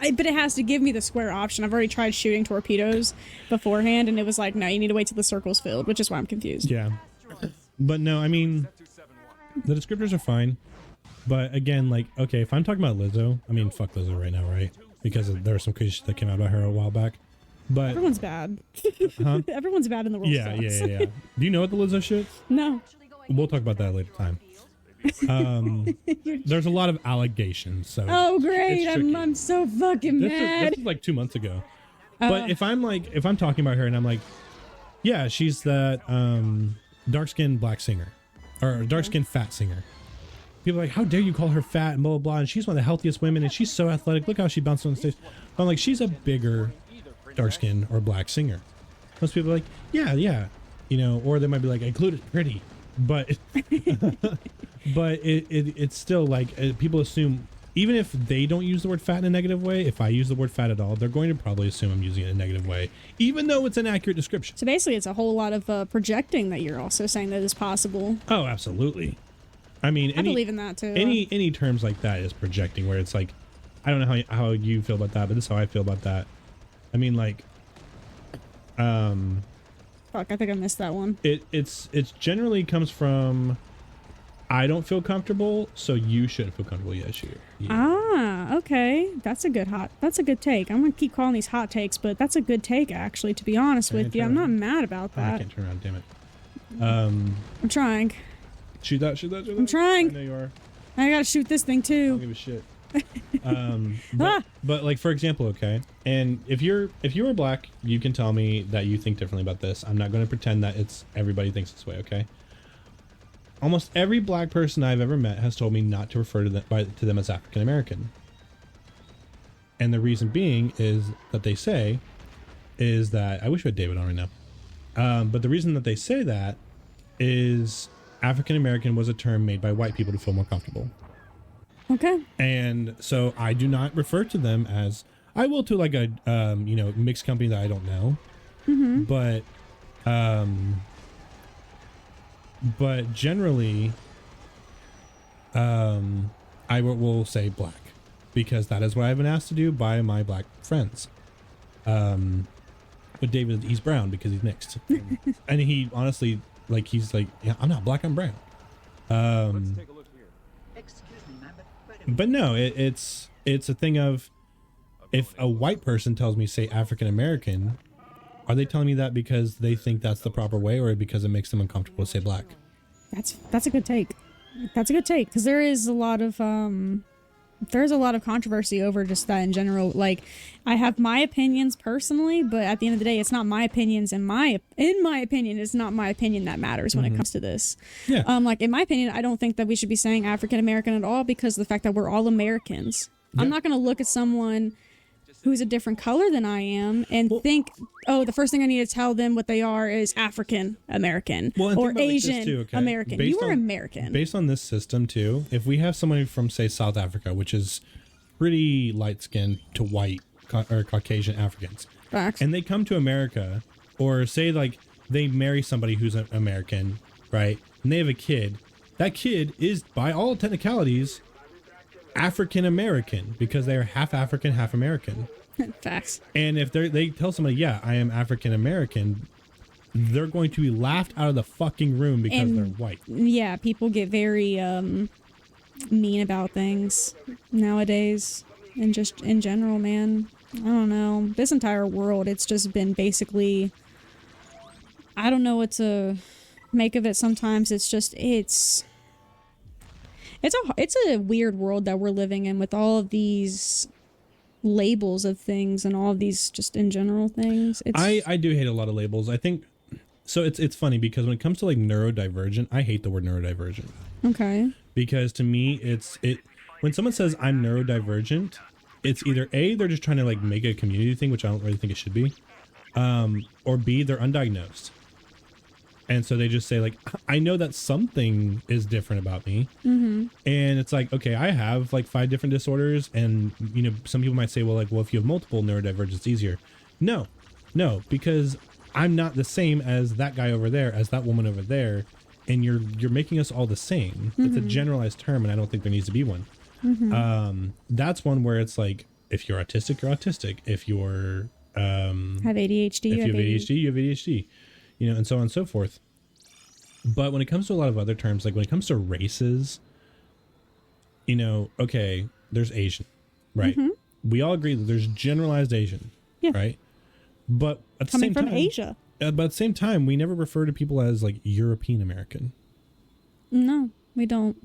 But it has to give me the square option. I've already tried shooting torpedoes beforehand, and it was like, no, you need to wait till the circle's filled, which is why I'm confused. Yeah. But no, I mean, the descriptors are fine. But again, like, okay, if I'm talking about Lizzo, I mean, fuck Lizzo right now, right? Because there was some crazy shit that came out about her a while back. But everyone's bad. Huh? Everyone's bad in the world. Yeah. Do you know what the Lizzo shit? No. We'll talk about that at a later time. There's a lot of allegations. So oh great! I'm so fucking mad. This is like 2 months ago. But if I'm talking about her and I'm like, yeah, she's that dark-skinned black singer or dark-skinned fat singer. People are like, how dare you call her fat and blah blah blah, and she's one of the healthiest women and she's so athletic. Look how she bounced on the stage. I'm like, she's a bigger dark-skinned or black singer. Most people are like, yeah, you know, or they might be like, included pretty, but but it's still like people assume, even if they don't use the word fat in a negative way, if I use the word fat at all, they're going to probably assume I'm using it in a negative way, even though it's an accurate description. So basically, it's a whole lot of projecting that you're also saying that is possible. Oh, absolutely. I mean, I believe in that too. Any terms like that is projecting, where it's like, I don't know how you feel about that, but this is how I feel about that. I mean, like, fuck, I think I missed that one. It's generally comes from, I don't feel comfortable, so you shouldn't feel comfortable. Yes, you. Ah, okay. That's a good take. I'm gonna keep calling these hot takes, but that's a good take, actually, to be honest with you. I'm not mad about that. I can't turn around, damn it. I'm trying. Shoot that. I'm trying. I know you are. I gotta shoot this thing I too. don't give a shit. But like, for example, okay, and if you were black, you can tell me that you think differently about this. I'm not going to pretend that it's everybody thinks this way, okay? Almost every black person I've ever met has told me not to refer to them as African American, and the reason being is that they say is that, I wish we had David on right now, but the reason that they say that is African American was a term made by white people to feel more comfortable. Okay. And so I do not refer to them as, I will to like a mixed company that I don't know, but generally I will say black, because that is what I've been asked to do by my black friends. But David, he's brown because he's mixed. And he honestly, like, he's like, yeah, I'm not black, I'm brown. Let's take a look here. But no, it's a thing of, if a white person tells me, say, African American, are they telling me that because they think that's the proper way, or because it makes them uncomfortable to say black? That's a good take. That's a good take, because there is a lot of controversy over just that in general. Like, I have my opinions personally, but at the end of the day, it's not my opinions. In my opinion, it's not my opinion that matters when it comes to this. Yeah. Like, in my opinion, I don't think that we should be saying African American at all, because of the fact that we're all Americans. Yeah. I'm not going to look at someone who's a different color than I am and think, oh, the first thing I need to tell them what they are is African American or Asian American. You are American. Based on this system too, if we have somebody from, say, South Africa, which is pretty light-skinned to white or Caucasian Africans, Facts. and they come to America, or say like they marry somebody who's an American, right, and they have a kid, that kid is, by all technicalities, African American because they are half African, half American. Facts. And if they tell somebody, yeah, I am African American, they're going to be laughed out of the fucking room because And- they're white. Yeah, people get very mean about things nowadays, and just in general, man. I don't know. This entire world, it's just been basically, I don't know what to make of it sometimes. It's just it's a weird world that we're living in with all of these labels of things and all of these just in general things. I do hate a lot of labels. I think so. It's funny because when it comes to like neurodivergent, I hate the word neurodivergent Okay. because to me when someone says I'm neurodivergent, it's either A, they're just trying to like make it a community thing, which I don't really think it should be, or B, they're undiagnosed. And so they just say like, I know that something is different about me. Mm-hmm. And it's like, okay, I have like 5 different disorders. And, you know, some people might say, well, if you have multiple neurodivergence, it's easier. No, because I'm not the same as that guy over there, as that woman over there. And you're making us all the same. Mm-hmm. It's a generalized term, and I don't think there needs to be one. Mm-hmm. That's one where it's like, if you're autistic, you're autistic. If you're Have ADHD. if you have ADHD, you have ADHD, you know, and so on and so forth. But when it comes to a lot of other terms, like when it comes to races, you know, okay, there's Asian, right? Mm-hmm. We all agree that there's generalized Asian, Yeah. right? But at the Coming same from time, Asia. But at the same time, we never refer to people as like European American No, we don't.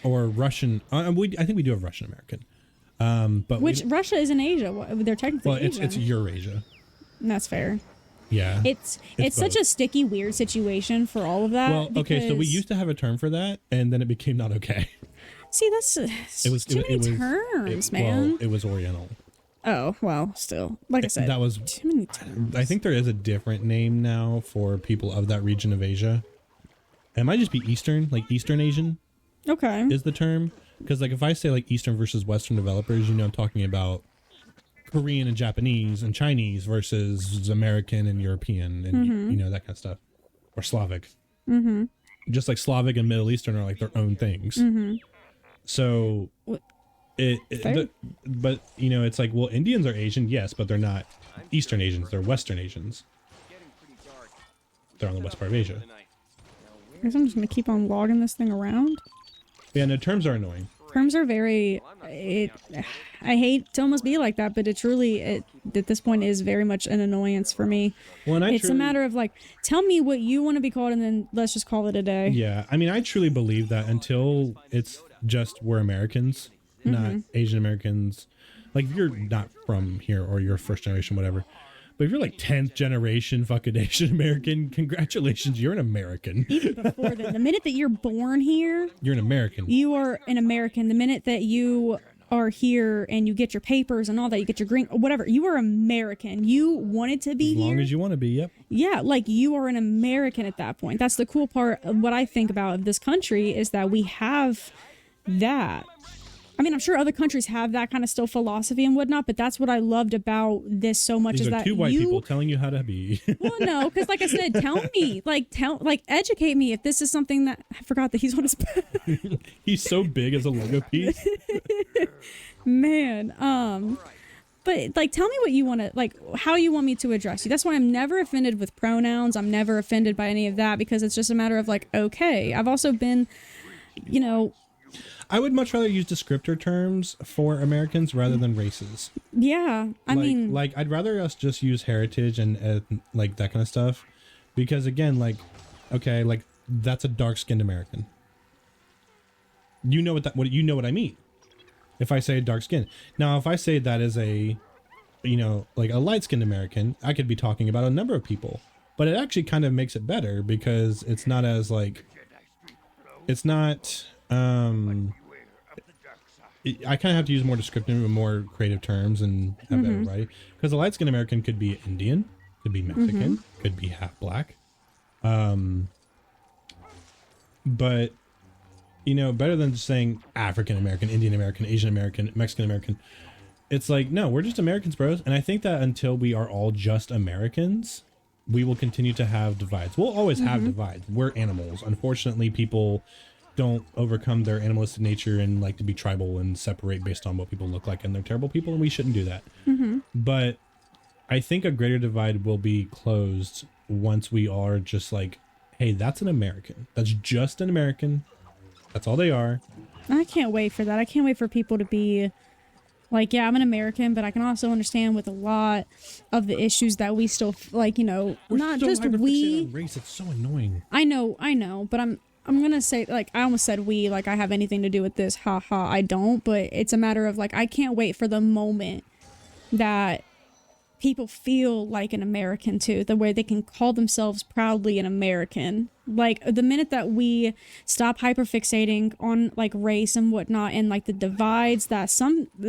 or Russian. I think we do have Russian American. But Which Russia is in Asia. They're technically well, Asian. it's Eurasia. That's fair. Yeah. It's such both. a sticky, weird situation for all of that. Well, okay, so we because- used to have a term for that, and then it became not okay. See, that's too many terms, man. Well, it was Oriental. Oh, well, still, like I said, That was. too many terms. I think there is a different name now for people of that region of Asia. It might just be Eastern, like Eastern Asian Okay. is the term. Because like if I say like Eastern versus Western developers, you know, I'm talking about Korean and Japanese and Chinese versus American and European and you know, that kind of stuff, or Slavic. Mm-hmm. Just like Slavic and Middle Eastern are like their own things. Mm-hmm. So but you know, it's like, well, Indians are Asian, yes, but they're not Eastern Asians, they're Western Asians. They're on the west part of Asia. I guess I'm just gonna keep on logging this thing around. Yeah, no, terms are annoying. Terms are very. I hate to almost be like that, but it truly, at this point, is very much an annoyance for me. Well, and It's a matter of like, tell me what you want to be called, and then let's just call it a day. Yeah, I mean, I truly believe that until it's just we're Americans, not Asian Americans. Like, if you're not from here or you're first generation, whatever. But if you're like 10th generation fucking Asian American, congratulations, you're an American. Even before then, the minute that you're born here, You're an American. you are an American. The minute that you are here and you get your papers and all that, you get your green, whatever, you are American. You wanted to be As long here. as you want to be, yep. Yeah, like you are an American at that point. That's the cool part of what I think about this country is that we have that. I mean, I'm sure other countries have that kind of still philosophy and whatnot, but that's what I loved about this so much These is are that two white people telling you how to be. Well, no, because like I said, tell me, educate me if this is something that I forgot that he's on his He's so big as a Lego piece. man. But like, tell me what you want to like, how you want me to address you. That's why I'm never offended with pronouns. I'm never offended by any of that because it's just a matter of like, okay. I've also been, you know. I would much rather use descriptor terms for Americans rather than races. Yeah, I mean, like I'd rather us just use heritage and like that kind of stuff, because again, like, okay, like that's a dark-skinned American. You know what I mean. If I say dark skin, now if I say that is a, you know, like a light-skinned American, I could be talking about a number of people, but it actually kind of makes it better because it's not as like, it's not. I kind of have to use more descriptive and more creative terms and have everybody, because a light skinned American could be Indian, could be Mexican, could be half black. But you know, better than just saying African American, Indian American, Asian American, Mexican American. It's like, no, we're just Americans, bros. And I think that until we are all just Americans, we will continue to have divides. We'll always have divides. We're animals. Unfortunately, people don't overcome their animalistic nature and like to be tribal and separate based on what people look like, and they're terrible people, and we shouldn't do that. But I think a greater divide will be closed once we are just like, hey, that's an American. That's just an American. That's all they are. I can't wait for that. I can't wait for people to be like, yeah, I'm an American, but I can also understand with a lot of the issues that we still like, you know, We're not so just hyper-fixated we. on race. It's so annoying. I know, but I'm gonna say, like, I almost said we, like I have anything to do with this. Ha ha, I don't. But it's a matter of like, I can't wait for the moment that people feel like an American too, the way they can call themselves proudly an American. Like the minute that we stop hyperfixating on like race and whatnot, and like the divides that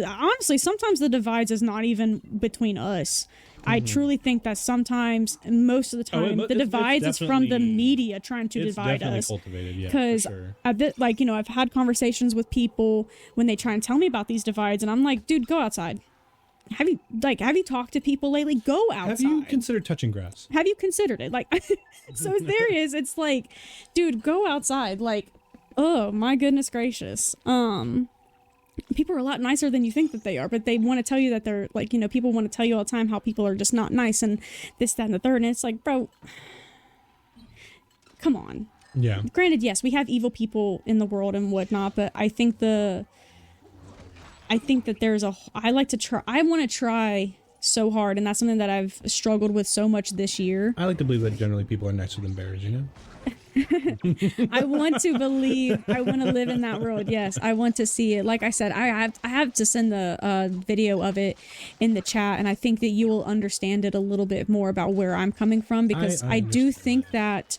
honestly sometimes the divides is not even between us. I truly think that sometimes, most of the time, the divides is from the media trying to divide us. Cultivated, yeah, because sure. like, you know, I've had conversations with people when they try and tell me about these divides, and I'm like, dude, go outside. Have you talked to people lately? Go outside. Have you considered touching grass? Have you considered it? Like, so there is, it's like, dude, go outside. Like, oh my goodness gracious. People are a lot nicer than you think that they are, but they want to tell you that they're like, you know, people want to tell you all the time how people are just not nice and this, that, and the third. And it's like, bro, come on. Yeah. Granted, yes, we have evil people in the world and whatnot, but I think that there's I want to try so hard, and that's something that I've struggled with so much this year. I like to believe that generally people are nicer than bears, you know? I want to believe, I want to live in that world. Yes, I want to see it. Like I said, I have to send the video of it in the chat, and I think that you will understand it a little bit more about where I'm coming from, because I do think that,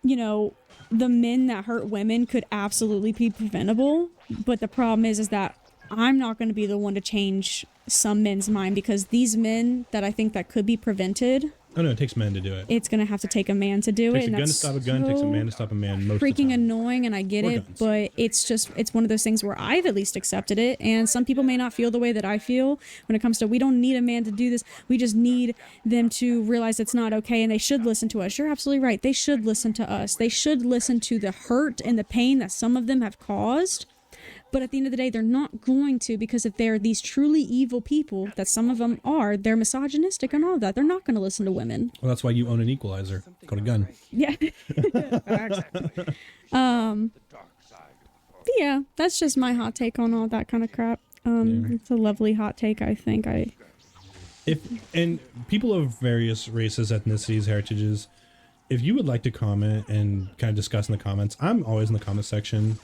you know, the men that hurt women could absolutely be preventable, but the problem is that I'm not going to be the one to change some men's mind, because these men that I think that could be prevented. Oh no, it takes men to do it. It's going to have to take a man to do it. Takes a gun to stop a gun, takes a man to stop a man. Most freaking of the time. Annoying, and I get Or it, guns. but it's one of those things where I've at least accepted it, and some people may not feel the way that I feel when it comes to, we don't need a man to do this. We just need them to realize it's not okay, and they should listen to us. You're absolutely right. They should listen to us. They should listen to the hurt and the pain that some of them have caused. But at the end of the day, they're not going to, because if they're these truly evil people, that some of them are, they're misogynistic and all of that, they're not going to listen to women. Well, that's why you own an equalizer. Called a gun. Yeah. Yeah, that's just my hot take on all that kind of crap. It's a lovely hot take, I think. And people of various races, ethnicities, heritages, if you would like to comment and kind of discuss in the comments, I'm always in the comment section.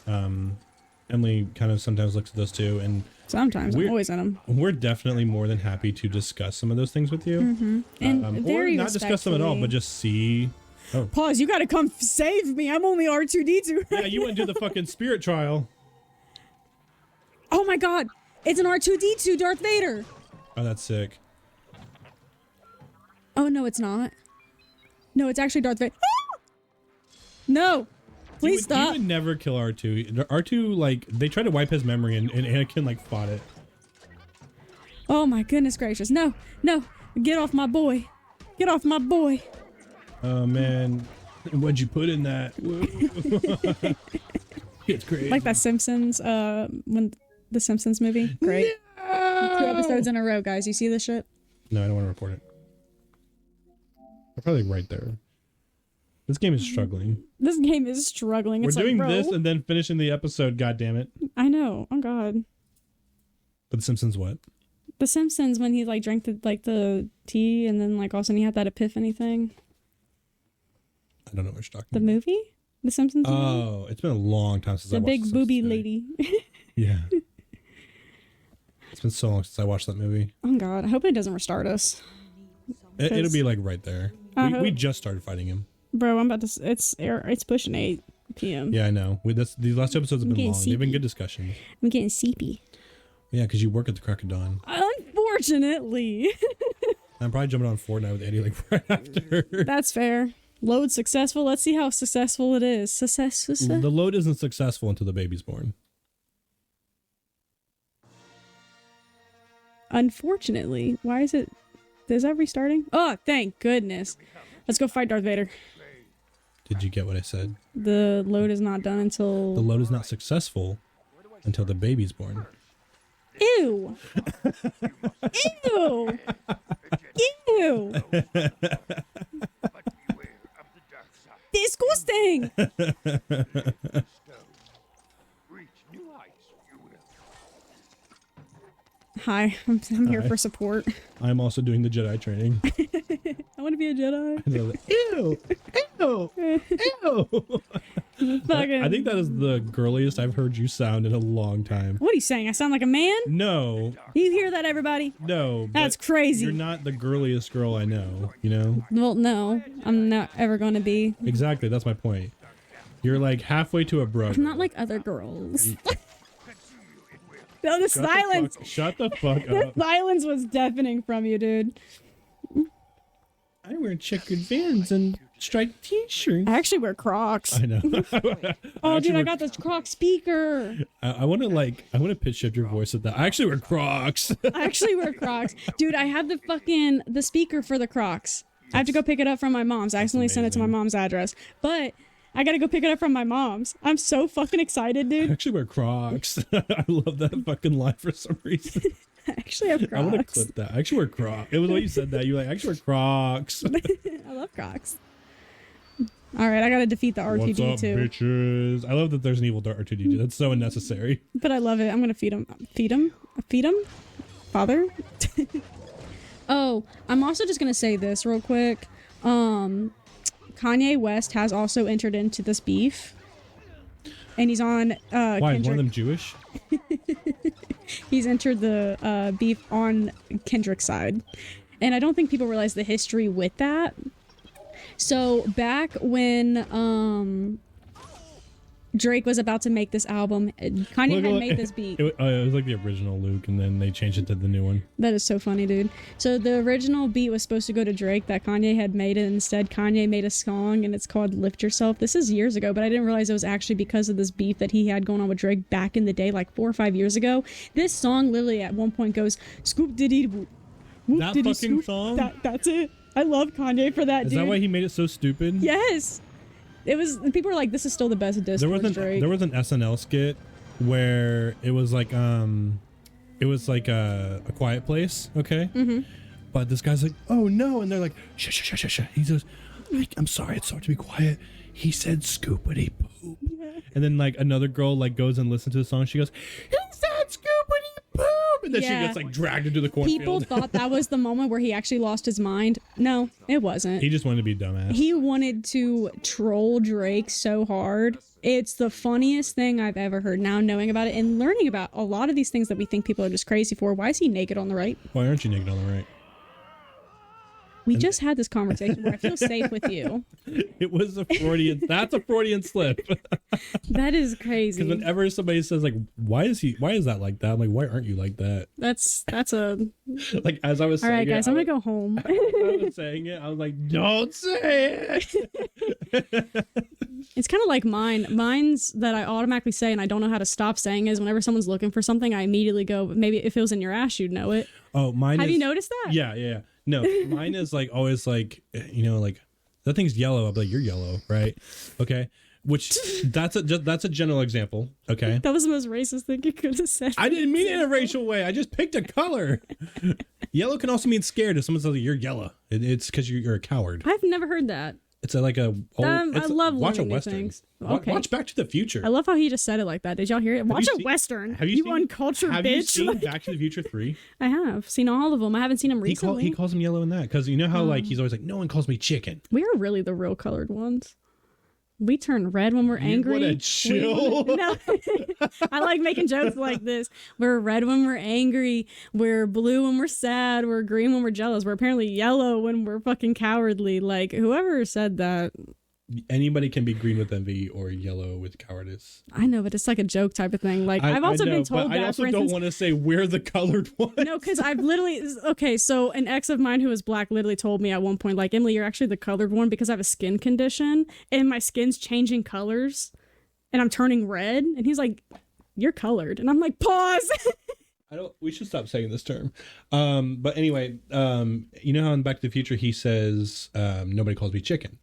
Emily kind of sometimes looks at those too, and Sometimes I'm always in them. We're definitely more than happy to discuss some of those things with you, And very or not discuss them at all, but just see. Oh, Pause! You gotta come save me. I'm only R2D2. yeah, you went to the fucking spirit trial. Oh my god! It's an R2D2 Darth Vader. Oh, that's sick. Oh no, it's not. No, it's actually Darth Vader. No. Please stop. You would never kill R2. R2, like, they tried to wipe his memory, and Anakin, like, fought it. Oh my goodness gracious. No, no. Get off my boy. Get off my boy. Oh, man. What'd you put in that? It's crazy. Like that Simpsons, when the Simpsons movie. Great. No! 2 episodes in a row, guys. You see this shit? No, I don't want to report it. They're probably right there. This game is struggling. This game is struggling. We're It's doing like, bro, this and then finishing the episode, goddammit. I know. Oh god. But The Simpsons what? The Simpsons, when he like drank the tea, and then like all of a sudden he had that epiphany thing. I don't know what you're talking The about. movie? The Simpsons movie? Oh, it's been a long time since I The watched big The booby Simpsons lady. Yeah. It's been so long since I watched that movie. Oh god. I hope it doesn't restart us. It'll be like right there. We just started fighting him. Bro, I'm about to. It's pushing 8 p.m. Yeah, I know. These last 2 episodes have been long. They've been good discussions. I'm getting sleepy. Yeah, because you work at the crack of dawn. Unfortunately. I'm probably jumping on Fortnite with Eddie like right after. That's fair. Load successful. Let's see how successful it is. Success. The load isn't successful until the baby's born. Unfortunately. Why is it... Is that restarting? Oh, thank goodness. Let's go fight Darth Vader. Did you get what I said? The load is not done until... The load is not successful until the baby's born. Ew! Ew! Ew! Disgusting! Hi, I'm here for support. I'm also doing the Jedi training. I want to be a Jedi. Ew! Ew! Ew! I think that is the girliest I've heard you sound in a long time. What are you saying? I sound like a man? No. You hear that, everybody? No. That's crazy. You're not the girliest girl I know, you know? Well, no. I'm not ever going to be. Exactly, that's my point. You're like halfway to a brother. I'm not like other girls. No, the silence. Shut the fuck The up. silence was deafening from you, dude. I wear checkered Vans and striped t-shirts. I actually wear Crocs. I know. Oh, dude, I got this Croc speaker. I want to pitch shift your voice at that. I actually wear Crocs. I actually wear Crocs. Dude, I have the speaker for the Crocs. I have to go pick it up from my mom's. I accidentally sent it to my mom's address. But I gotta go pick it up from my mom's. I'm so fucking excited, I dude. actually wear Crocs. I love that fucking line for some reason. I actually have Crocs. I want to clip that. I actually wear Crocs. It was when you said that. You were like, I actually wear Crocs. I love Crocs. All right, I gotta defeat the R2D2. What's up, bitches? I love that there's an evil R2D2. That's so unnecessary. But I love it. I'm gonna feed him. Feed him? Feed him? Father? Oh, I'm also just gonna say this real quick. Kanye West has also entered into this beef. And he's on Why? Kendrick. Is one of them Jewish? He's entered the beef on Kendrick's side. And I don't think people realize the history with that. So back when Drake was about to make this album, Kanye had made this beat. It was like the original Luke, and then they changed it to the new one. That is so funny, dude. So the original beat was supposed to go to Drake that Kanye had made, and instead Kanye made a song, and it's called Lift Yourself. This is years ago, but I didn't realize it was actually because of this beef that he had going on with Drake back in the day, like 4 or 5 years ago. This song literally at one point goes, scoop diddy whoop. That fucking song? That's it. I love Kanye for that, Is dude. that why he made it so stupid? Yes. It was. People were like, "This is still the best diss." There was an SNL skit where it was like a quiet place, okay? Mm-hmm. But this guy's like, "Oh no," and they're like, "Shh." He goes, "I'm sorry, it's hard to be quiet." He said, "Scoopity poop," and then like another girl like goes and listens to the song. She goes, "He said scoopity poop," and then she gets like dragged into the cornfield. People thought that was the moment where he actually lost his mind. No, it wasn't. He just wanted to be a dumbass. He wanted to troll Drake so hard. It's the funniest thing I've ever heard. Now knowing about it and learning about a lot of these things that we think people are just crazy for. Why is he naked on the right? Why aren't you naked on the right? We just had this conversation where I feel safe with you. It was a Freudian. That's a Freudian slip. That is crazy. Because whenever somebody says like, "Why is that like that?" I'm like, "Why aren't you like that?" That's a. Like as I was saying, All right, guys, I'm gonna go home. I was saying it. I was like, "Don't say it." It's kind of like mine. Mine's that I automatically say, and I don't know how to stop saying is whenever someone's looking for something, I immediately go, maybe if it was in your ass, you'd know it. Oh, mine. Have you noticed that? Yeah. No, mine is like always like, you know, like that thing's yellow. I'm like, you're yellow, right? Okay. Which that's a general example. Okay. That was the most racist thing you could have said. I didn't mean it in a racial way. I just picked a color. Yellow can also mean scared. If someone says you're yellow, it's because you're a coward. I've never heard that. It's like a. I love watch a learning new western. things. Okay. Watch Back to the Future. I love how he just said it like that. Did y'all hear it? Watch a western. Have you seen, uncultured have bitch. Have you seen Back to the Future 3? I have seen all of them. I haven't seen them recently. He calls him yellow in that because you know how like he's always like, no one calls me chicken. We are really the real colored ones. We turn red when we're angry. You want to chill? No. I like making jokes like this. We're red when we're angry. We're blue when we're sad. We're green when we're jealous. We're apparently yellow when we're fucking cowardly. Like, whoever said that. Anybody can be green with envy or yellow with cowardice. I know, but it's like a joke type of thing. Like, I've also been told that. I also don't want to say we're the colored ones. No, because I've literally... Okay, so an ex of mine who was black literally told me at one point, like, Emily, you're actually the colored one because I have a skin condition and my skin's changing colors and I'm turning red. And he's like, you're colored. And I'm like, pause. We should stop saying this term. But anyway, you know how in Back to the Future he says, nobody calls me chicken.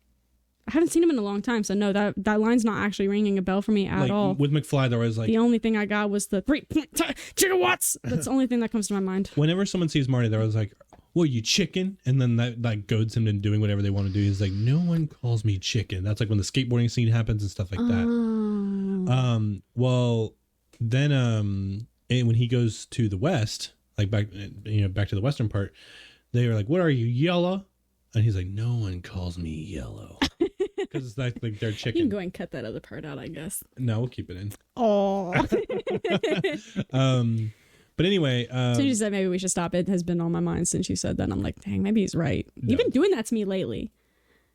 I haven't seen him in a long time, so no, that line's not actually ringing a bell for me at like, all. With McFly, there was like The only thing I got was the 3.5 gigawatts. That's the only thing that comes to my mind. whenever someone sees Marty, there was like, "Well, you chicken," and then that like goads him into doing whatever they want to do. He's like, "No one calls me chicken." That's like when the skateboarding scene happens and stuff like that. Well, then and when he goes to the west, like back to the western part, they were like, "What are you, yellow?" And he's like, "No one calls me yellow," because it's like they're chicken. You can go and cut that other part out, I guess. No, we'll keep it in. Oh. But anyway, So you said maybe we should stop. It has been on my mind since you said that. And I'm like, dang, maybe he's right. No. You've been doing that to me lately.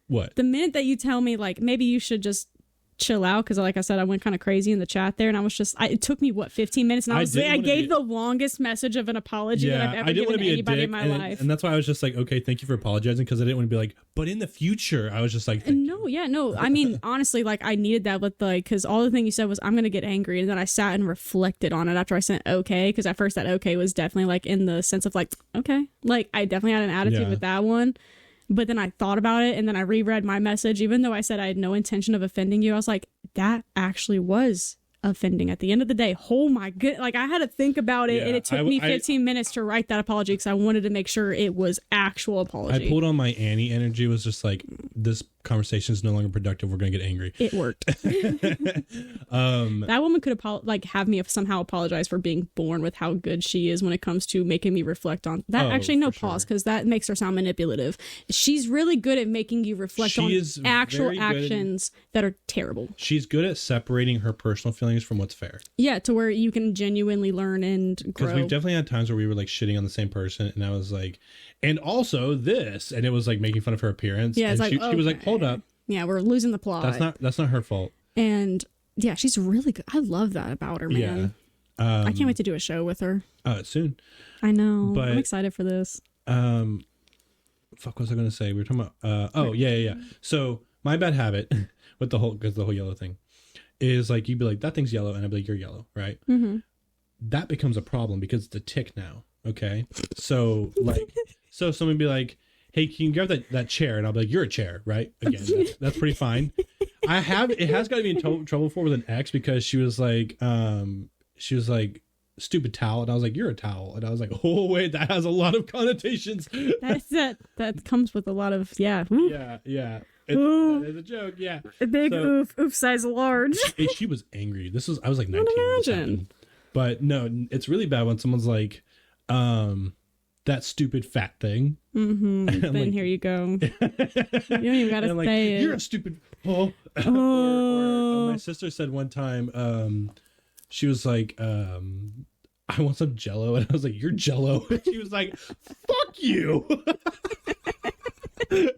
What? The minute that you tell me, like, maybe you should just chill out, because like I said, I went kind of crazy in the chat there, and I was just, it took me 15 minutes, and I gave the longest message of an apology that I've ever given to anybody in my life. And that's why I was just like, okay, thank you for apologizing, because I didn't want to be like, but in the future, I was just like, no. I mean, honestly, like, I needed that with because all the thing you said was, I'm gonna get angry, and then I sat and reflected on it after I sent okay, because at first that okay was definitely like in the sense of like, okay, like I definitely had an attitude with that one. But then I thought about it, and then I reread my message. Even though I said I had no intention of offending you, I was like, that actually was offending at the end of the day. Oh my god. Like, I had to think about it, and it took me 15 minutes to write that apology, because I wanted to make sure it was actual apology. I pulled on my Annie energy, was just like, this conversation is no longer productive, we're gonna get angry. It worked. That woman could have me somehow apologize for being born with how good she is when it comes to making me reflect on that. Actually, no, pause, because that makes her sound manipulative. She's really good at making you reflect on actual actions that are terrible. She's good at separating her personal feelings from what's fair. Yeah, to where you can genuinely learn and grow. Because we've definitely had times where we were like shitting on the same person, and I was like, and also this, and it was like making fun of her appearance. Yeah, it's and like, she was like, hold up. Yeah, we're losing the plot. That's not her fault. And yeah, she's really good. I love that about her, man. Yeah. I can't wait to do a show with her. Soon. I know. But, I'm excited for this. Fuck, what was I going to say? We were talking about, yeah. So my bad habit with the whole yellow thing is like, you'd be like, that thing's yellow. And I'd be like, you're yellow. Right. Mm-hmm. That becomes a problem because it's a tick now. Okay. So like, so someone be like, hey, can you grab that chair? And I'll be like, you're a chair, right? Again, that's pretty fine. It has got to be in trouble for with an ex, because she was like, stupid towel. And I was like, you're a towel. And I was like, oh, wait, that has a lot of connotations. That comes with a lot of, yeah. Yeah. That is a joke, yeah. A big oof size large. She was angry. I was like 19. But no, it's really bad when someone's like, that stupid fat thing. Mm-hmm. Then like, here you go. You don't even gotta say like, it. You're a stupid. Or my sister said one time, she was like, I want some Jello, and I was like, you're Jello. And she was like, fuck you. I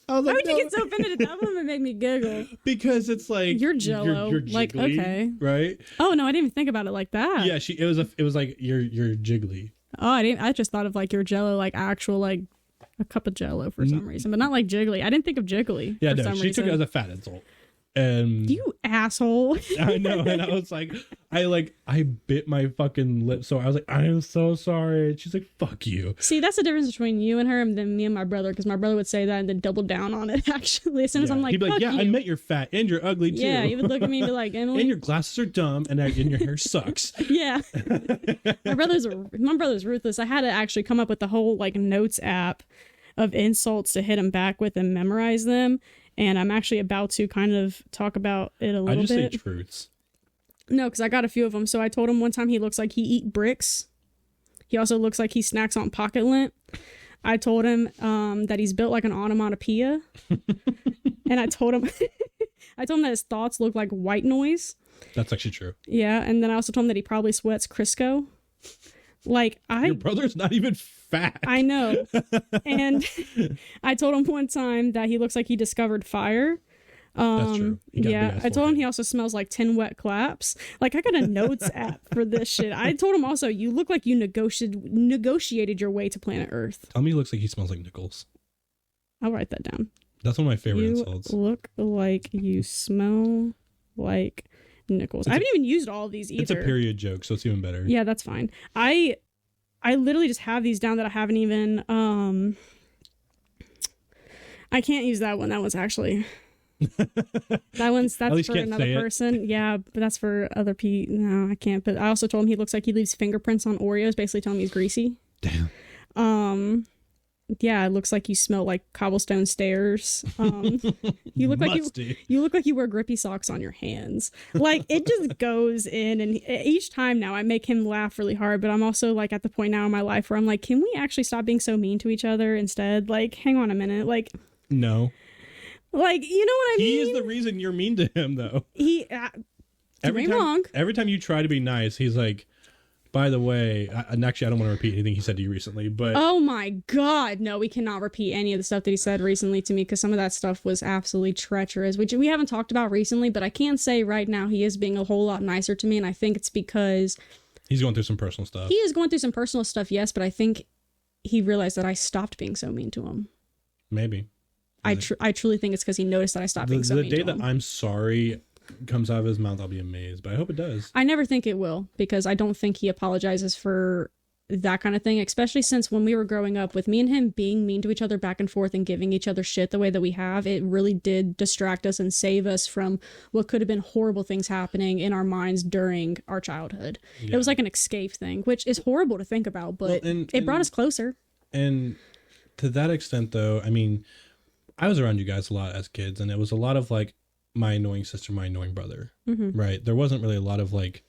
was like, why would you get so offended at that one? It made me giggle. Because it's like, you're Jello. You're like, jiggly, okay, right? Oh no, I didn't even think about it like that. Yeah, it was like you're jiggly. Oh, I just thought of like your Jello, like actual like a cup of Jello for some reason, but not like jiggly. I didn't think of jiggly. Yeah, for no, some she reason. took it as a fat insult. And you asshole. I know, and I was like, I bit my fucking lip, so I was like, I am so sorry. And she's like, fuck you. See, that's the difference between you and her, and then me and my brother, because my brother would say that and then double down on it. Actually, as soon as I'm like, he'd be like, fuck yeah, you. I met you're fat and you're ugly too. Yeah, he would look at me and be like, Emily, and your glasses are dumb, and your hair sucks. Yeah. my brother's ruthless. I had to actually come up with the whole like notes app of insults to hit him back with and memorize them. And I'm actually about to kind of talk about it a little bit. I just say truths. No, because I got a few of them. So I told him one time he looks like he eat bricks. He also looks like he snacks on pocket lint. I told him that he's built like an onomatopoeia. And I told him that his thoughts look like white noise. That's actually true. Yeah, and then I also told him that he probably sweats Crisco. Like your brother's not even fat. I know. And I told him one time that he looks like he discovered fire. That's true. Yeah, I told him he also smells like 10 wet claps. Like, I got a notes app for this shit. I told him also, you look like you negotiated your way to planet Earth. Tell me he looks like he smells like nickels. I'll write that down. That's one of my favorite you insults. Look like you smell like nickels. I haven't even used all of these either. It's a period joke, so it's even better. Yeah, that's fine. I literally just have these down that I haven't even I can't use that one. That one's actually That's least for you can't another say it. person. Yeah, but that's for other people. No, I can't. But I also told him he looks like he leaves fingerprints on Oreos, basically telling me he's greasy. Damn. Yeah, it looks like you smell like cobblestone stairs. You look like you look like you wear grippy socks on your hands. Like, it just goes in, and each time now I make him laugh really hard, but I'm also like at the point now in my life where I'm like, can we actually stop being so mean to each other instead? Like, hang on a minute. Like, No. like, you know what I mean? He is the reason you're mean to him, though. He wrong. Every time you try to be nice, he's like, by the way, and actually I don't want to repeat anything he said to you recently, but Oh my God, no, we cannot repeat any of the stuff that he said recently to me, because some of that stuff was absolutely treacherous, which we haven't talked about recently, but I can say right now he is being a whole lot nicer to me, and I think it's because he's going through some personal stuff. he is going through some personal stuff, yes, but I think he realized that I stopped being so mean to him. Maybe. I truly think it's because he noticed that I stopped being so mean to him. The day that I'm sorry comes out of his mouth, I'll be amazed, but I hope it does. I never think it will, because I don't think he apologizes for that kind of thing, especially since when we were growing up, with me and him being mean to each other back and forth and giving each other shit the way that we have, it really did distract us and save us from what could have been horrible things happening in our minds during our childhood. Yeah. It was like an escape thing, which is horrible to think about, but it brought us closer. And to that extent, though, I mean, I was around you guys a lot as kids, and it was a lot of like my annoying sister, my annoying brother, right? There wasn't really a lot of like,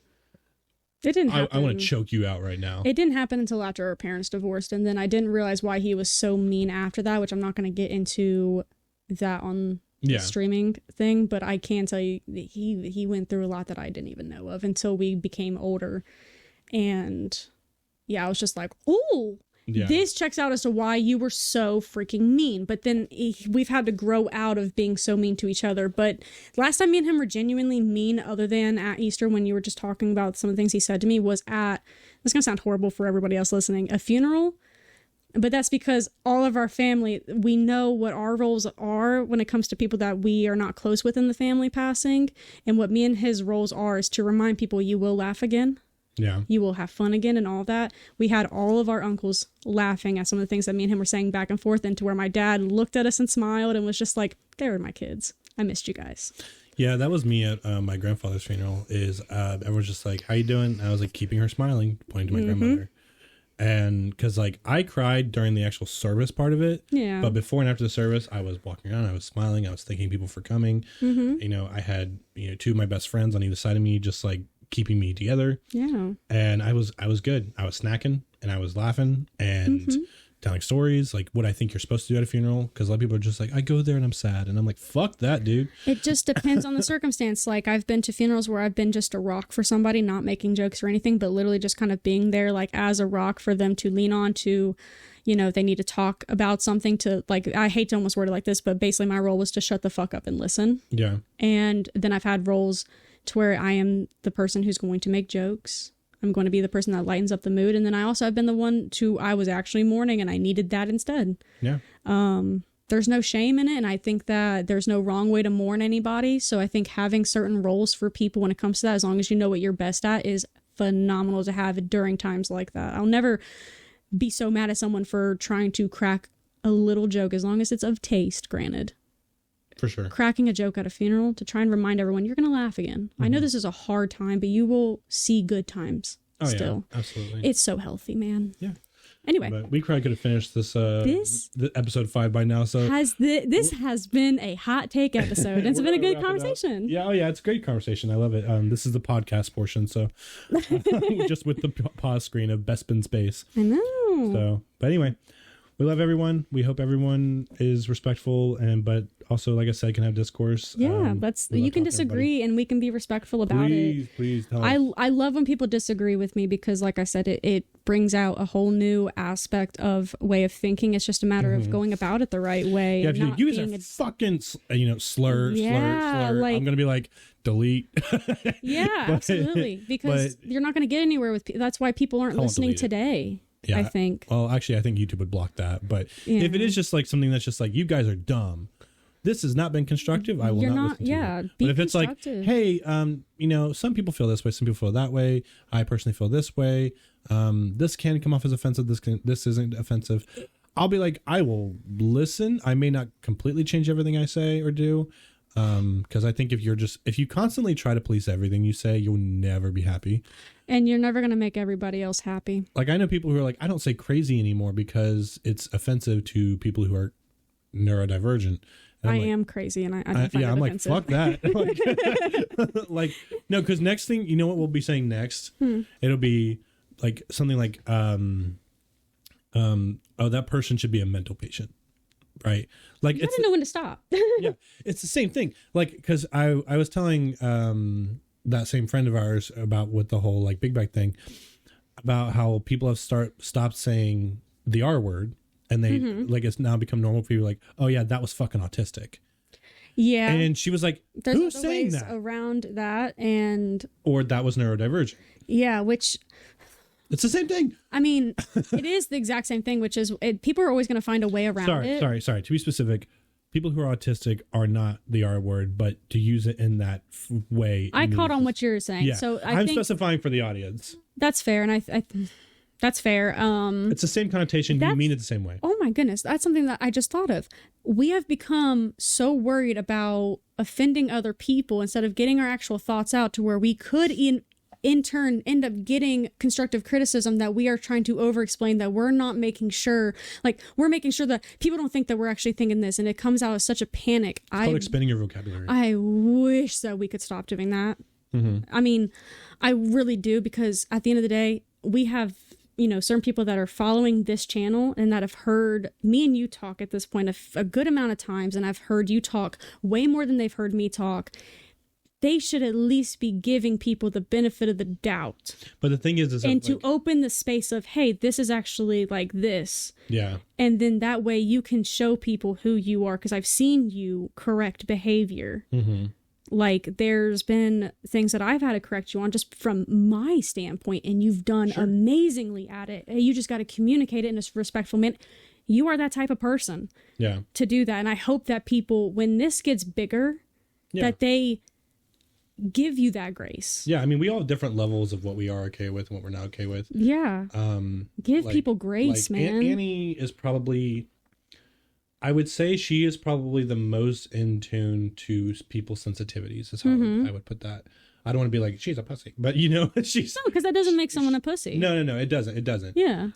it didn't happen. I want to choke you out right now. It didn't happen until after our parents divorced, and then I didn't realize why he was so mean after that, which I'm not going to get into that on the streaming thing, but I can tell you that he went through a lot that I didn't even know of until we became older. And yeah, I was just like, ooh, this checks out as to why you were so freaking mean. But then we've had to grow out of being so mean to each other. But last time me and him were genuinely mean, other than at Easter when you were just talking about some of the things he said to me, was at, this is going to sound horrible for everybody else listening, a funeral. But that's because all of our family, we know what our roles are when it comes to people that we are not close with in the family passing. And what me and his roles are is to remind people you will laugh again. Yeah. You will have fun again and all that. We had all of our uncles laughing at some of the things that me and him were saying back and forth, and to where my dad looked at us and smiled and was just like, they were my kids. I missed you guys. Yeah, that was me at my grandfather's funeral. Is everyone's just like, how you doing? And I was like, keeping her smiling, pointing to my grandmother. And because like I cried during the actual service part of it. Yeah. But before and after the service, I was walking around, I was smiling, I was thanking people for coming. You know, I had, two of my best friends on either side of me just like keeping me together. Yeah. And I was good. I was snacking and I was laughing and telling stories, like what I think you're supposed to do at a funeral. Because a lot of people are just like, I go there and I'm sad. And I'm like, fuck that, dude. It just depends on the circumstance. Like, I've been to funerals where I've been just a rock for somebody, not making jokes or anything, but literally just kind of being there like as a rock for them to lean on to, if they need to talk about something, to like, I hate to almost word it like this, but basically my role was to shut the fuck up and listen. Yeah. And then I've had roles to where I am the person who's going to make jokes. I'm going to be the person that lightens up the mood. And then I also have been the one I was actually mourning and I needed that instead. Yeah. There's no shame in it. And I think that there's no wrong way to mourn anybody. So I think having certain roles for people when it comes to that, as long as you know what you're best at, is phenomenal to have during times like that. I'll never be so mad at someone for trying to crack a little joke, as long as it's of taste, granted. For sure. Cracking a joke at a funeral to try and remind everyone you're going to laugh again. I know this is a hard time, but you will see good times still. Yeah, absolutely. It's so healthy, man. Yeah. Anyway, but we probably could have finished this episode 5 by now. So this has been a hot take episode. It's been a good conversation. Yeah, it's a great conversation. I love it. This is the podcast portion, so just with the pause screen of Bespin Space. I know. So, but anyway, we love everyone. We hope everyone is respectful, but also, like I said, can have discourse. Yeah, you can disagree and we can be respectful about it. Please tell I love when people disagree with me, because like I said, it brings out a whole new aspect of way of thinking. It's just a matter of going about it the right way. Yeah, if you guys are fucking slur, like, I'm gonna be like, delete. Yeah, absolutely, because you're not gonna get anywhere with people. That's why people aren't listening today. Yeah, I think. Well, actually, I think YouTube would block that. But if it is just like something that's just like, you guys are dumb, this has not been constructive, I will not listen to it. But if it's like, hey, some people feel this way, some people feel that way, I personally feel this way, this can come off as offensive, this isn't offensive, I'll be like, I will listen. I may not completely change everything I say or do, Because I think if you constantly try to police everything you say, you'll never be happy. And you're never going to make everybody else happy. Like, I know people who are like, I don't say crazy anymore because it's offensive to people who are neurodivergent. And I like, am crazy, and I don't find I'm offensive. like, fuck that. Like, no, because next thing, you know what we'll be saying next? It'll be like something like, oh, that person should be a mental patient. Right. Like, You gotta know when to stop. yeah, it's the same thing. Like, because I was telling that same friend of ours about with the whole like big bag thing, about how people have stopped saying the R word, and they like it's now become normal for people like, oh yeah, that was fucking autistic. Yeah. And she was like, There's who's other saying ways that? around that, and Or that was neurodivergent. yeah, which It's the same thing. I mean, it is the exact same thing, which is people are always going to find a way around it. Sorry. To be specific, people who are autistic are not the R word, but to use it in that way. I caught on what you're saying. Yeah, So I'm think specifying for the audience. that's fair, and I that's fair. It's the same connotation. You mean it the same way. Oh my goodness, that's something that I just thought of. We have become so worried about offending other people instead of getting our actual thoughts out to where we could in turn end up getting constructive criticism that we are trying to over explain, that we're not making sure, like we're making sure that people don't think that we're actually thinking this, and it comes out as such a panic. It's called expanding your vocabulary. I wish that we could stop doing that. I mean, I really do, because at the end of the day, we have, certain people that are following this channel and that have heard me and you talk at this point a good amount of times, and I've heard you talk way more than they've heard me talk. They should at least be giving people the benefit of the doubt. But the thing is and to open the space of, hey, this is actually like this. Yeah. And then that way you can show people who you are, because I've seen you correct behavior. Like, there's been things that I've had to correct you on just from my standpoint, and you've done amazingly at it. You just got to communicate it in a respectful manner. You are that type of person to do that. And I hope that people, when this gets bigger, that they give you that grace. Yeah, I mean, we all have different levels of what we are okay with and what we're not okay with. Yeah. Give people grace, man. Annie is probably, I would say she is probably the most in tune to people's sensitivities, is how I would put that. I don't want to be like, she's a pussy, but she's... No, because that doesn't make someone a pussy. No, it doesn't. Yeah.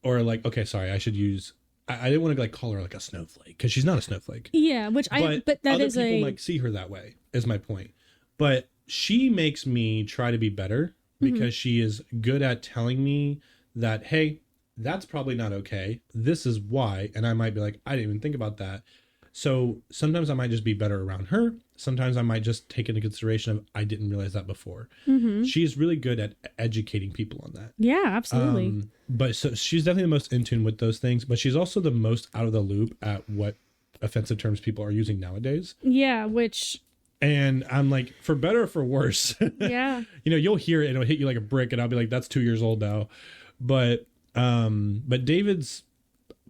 Or like, okay, sorry, I should use... I didn't want to like call her like a snowflake, because she's not a snowflake. Yeah, but that other is people like see her that way, is my point. But she makes me try to be better, because she is good at telling me that, hey, that's probably not okay. This is why. And I might be like, I didn't even think about that. So sometimes I might just be better around her. Sometimes I might just take into consideration of, I didn't realize that before. She's really good at educating people on that. Yeah, absolutely. But so she's definitely the most in tune with those things, but she's also the most out of the loop at what offensive terms people are using nowadays. Yeah, which... And I'm like, for better or for worse. Yeah. You'll hear it and it'll hit you like a brick, and I'll be like, that's 2 years old now. But David's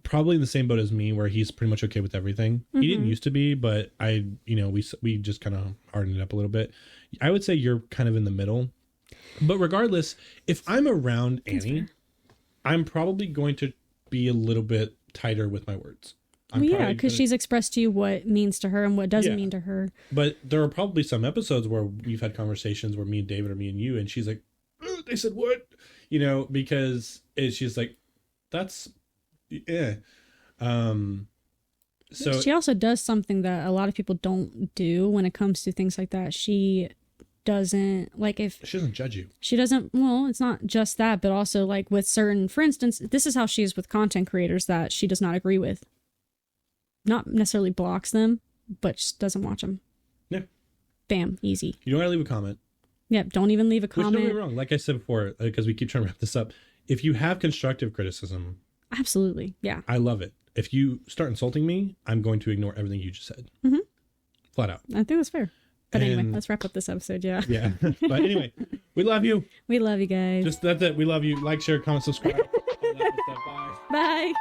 probably in the same boat as me, where he's pretty much okay with everything. He didn't used to be, but we just kind of hardened it up a little bit. I would say you're kind of in the middle. But regardless, if I'm around Annie, I'm probably going to be a little bit tighter with my words. Because she's expressed to you what means to her and what doesn't mean to her. But there are probably some episodes where we've had conversations where me and David or me and you, and she's like, they said what? Because she's like, that's, So she also does something that a lot of people don't do when it comes to things like that. She doesn't, like, if... She doesn't judge you. She doesn't, well, it's not just that, but also, like, with certain, for instance, this is how she is with content creators that she does not agree with. Not necessarily blocks them, but just doesn't watch them. Yeah. Bam, easy. You don't gotta leave a comment. Yeah, don't even leave a comment. Which, don't get me wrong, like I said before, because we keep trying to wrap this up, if you have constructive criticism... Absolutely, yeah. I love it. If you start insulting me, I'm going to ignore everything you just said. Flat out. I think that's fair. But anyway, let's wrap up this episode, yeah. Yeah. But anyway, we love you. We love you guys. Just that's it. We love you. Like, share, comment, subscribe. Bye. Bye.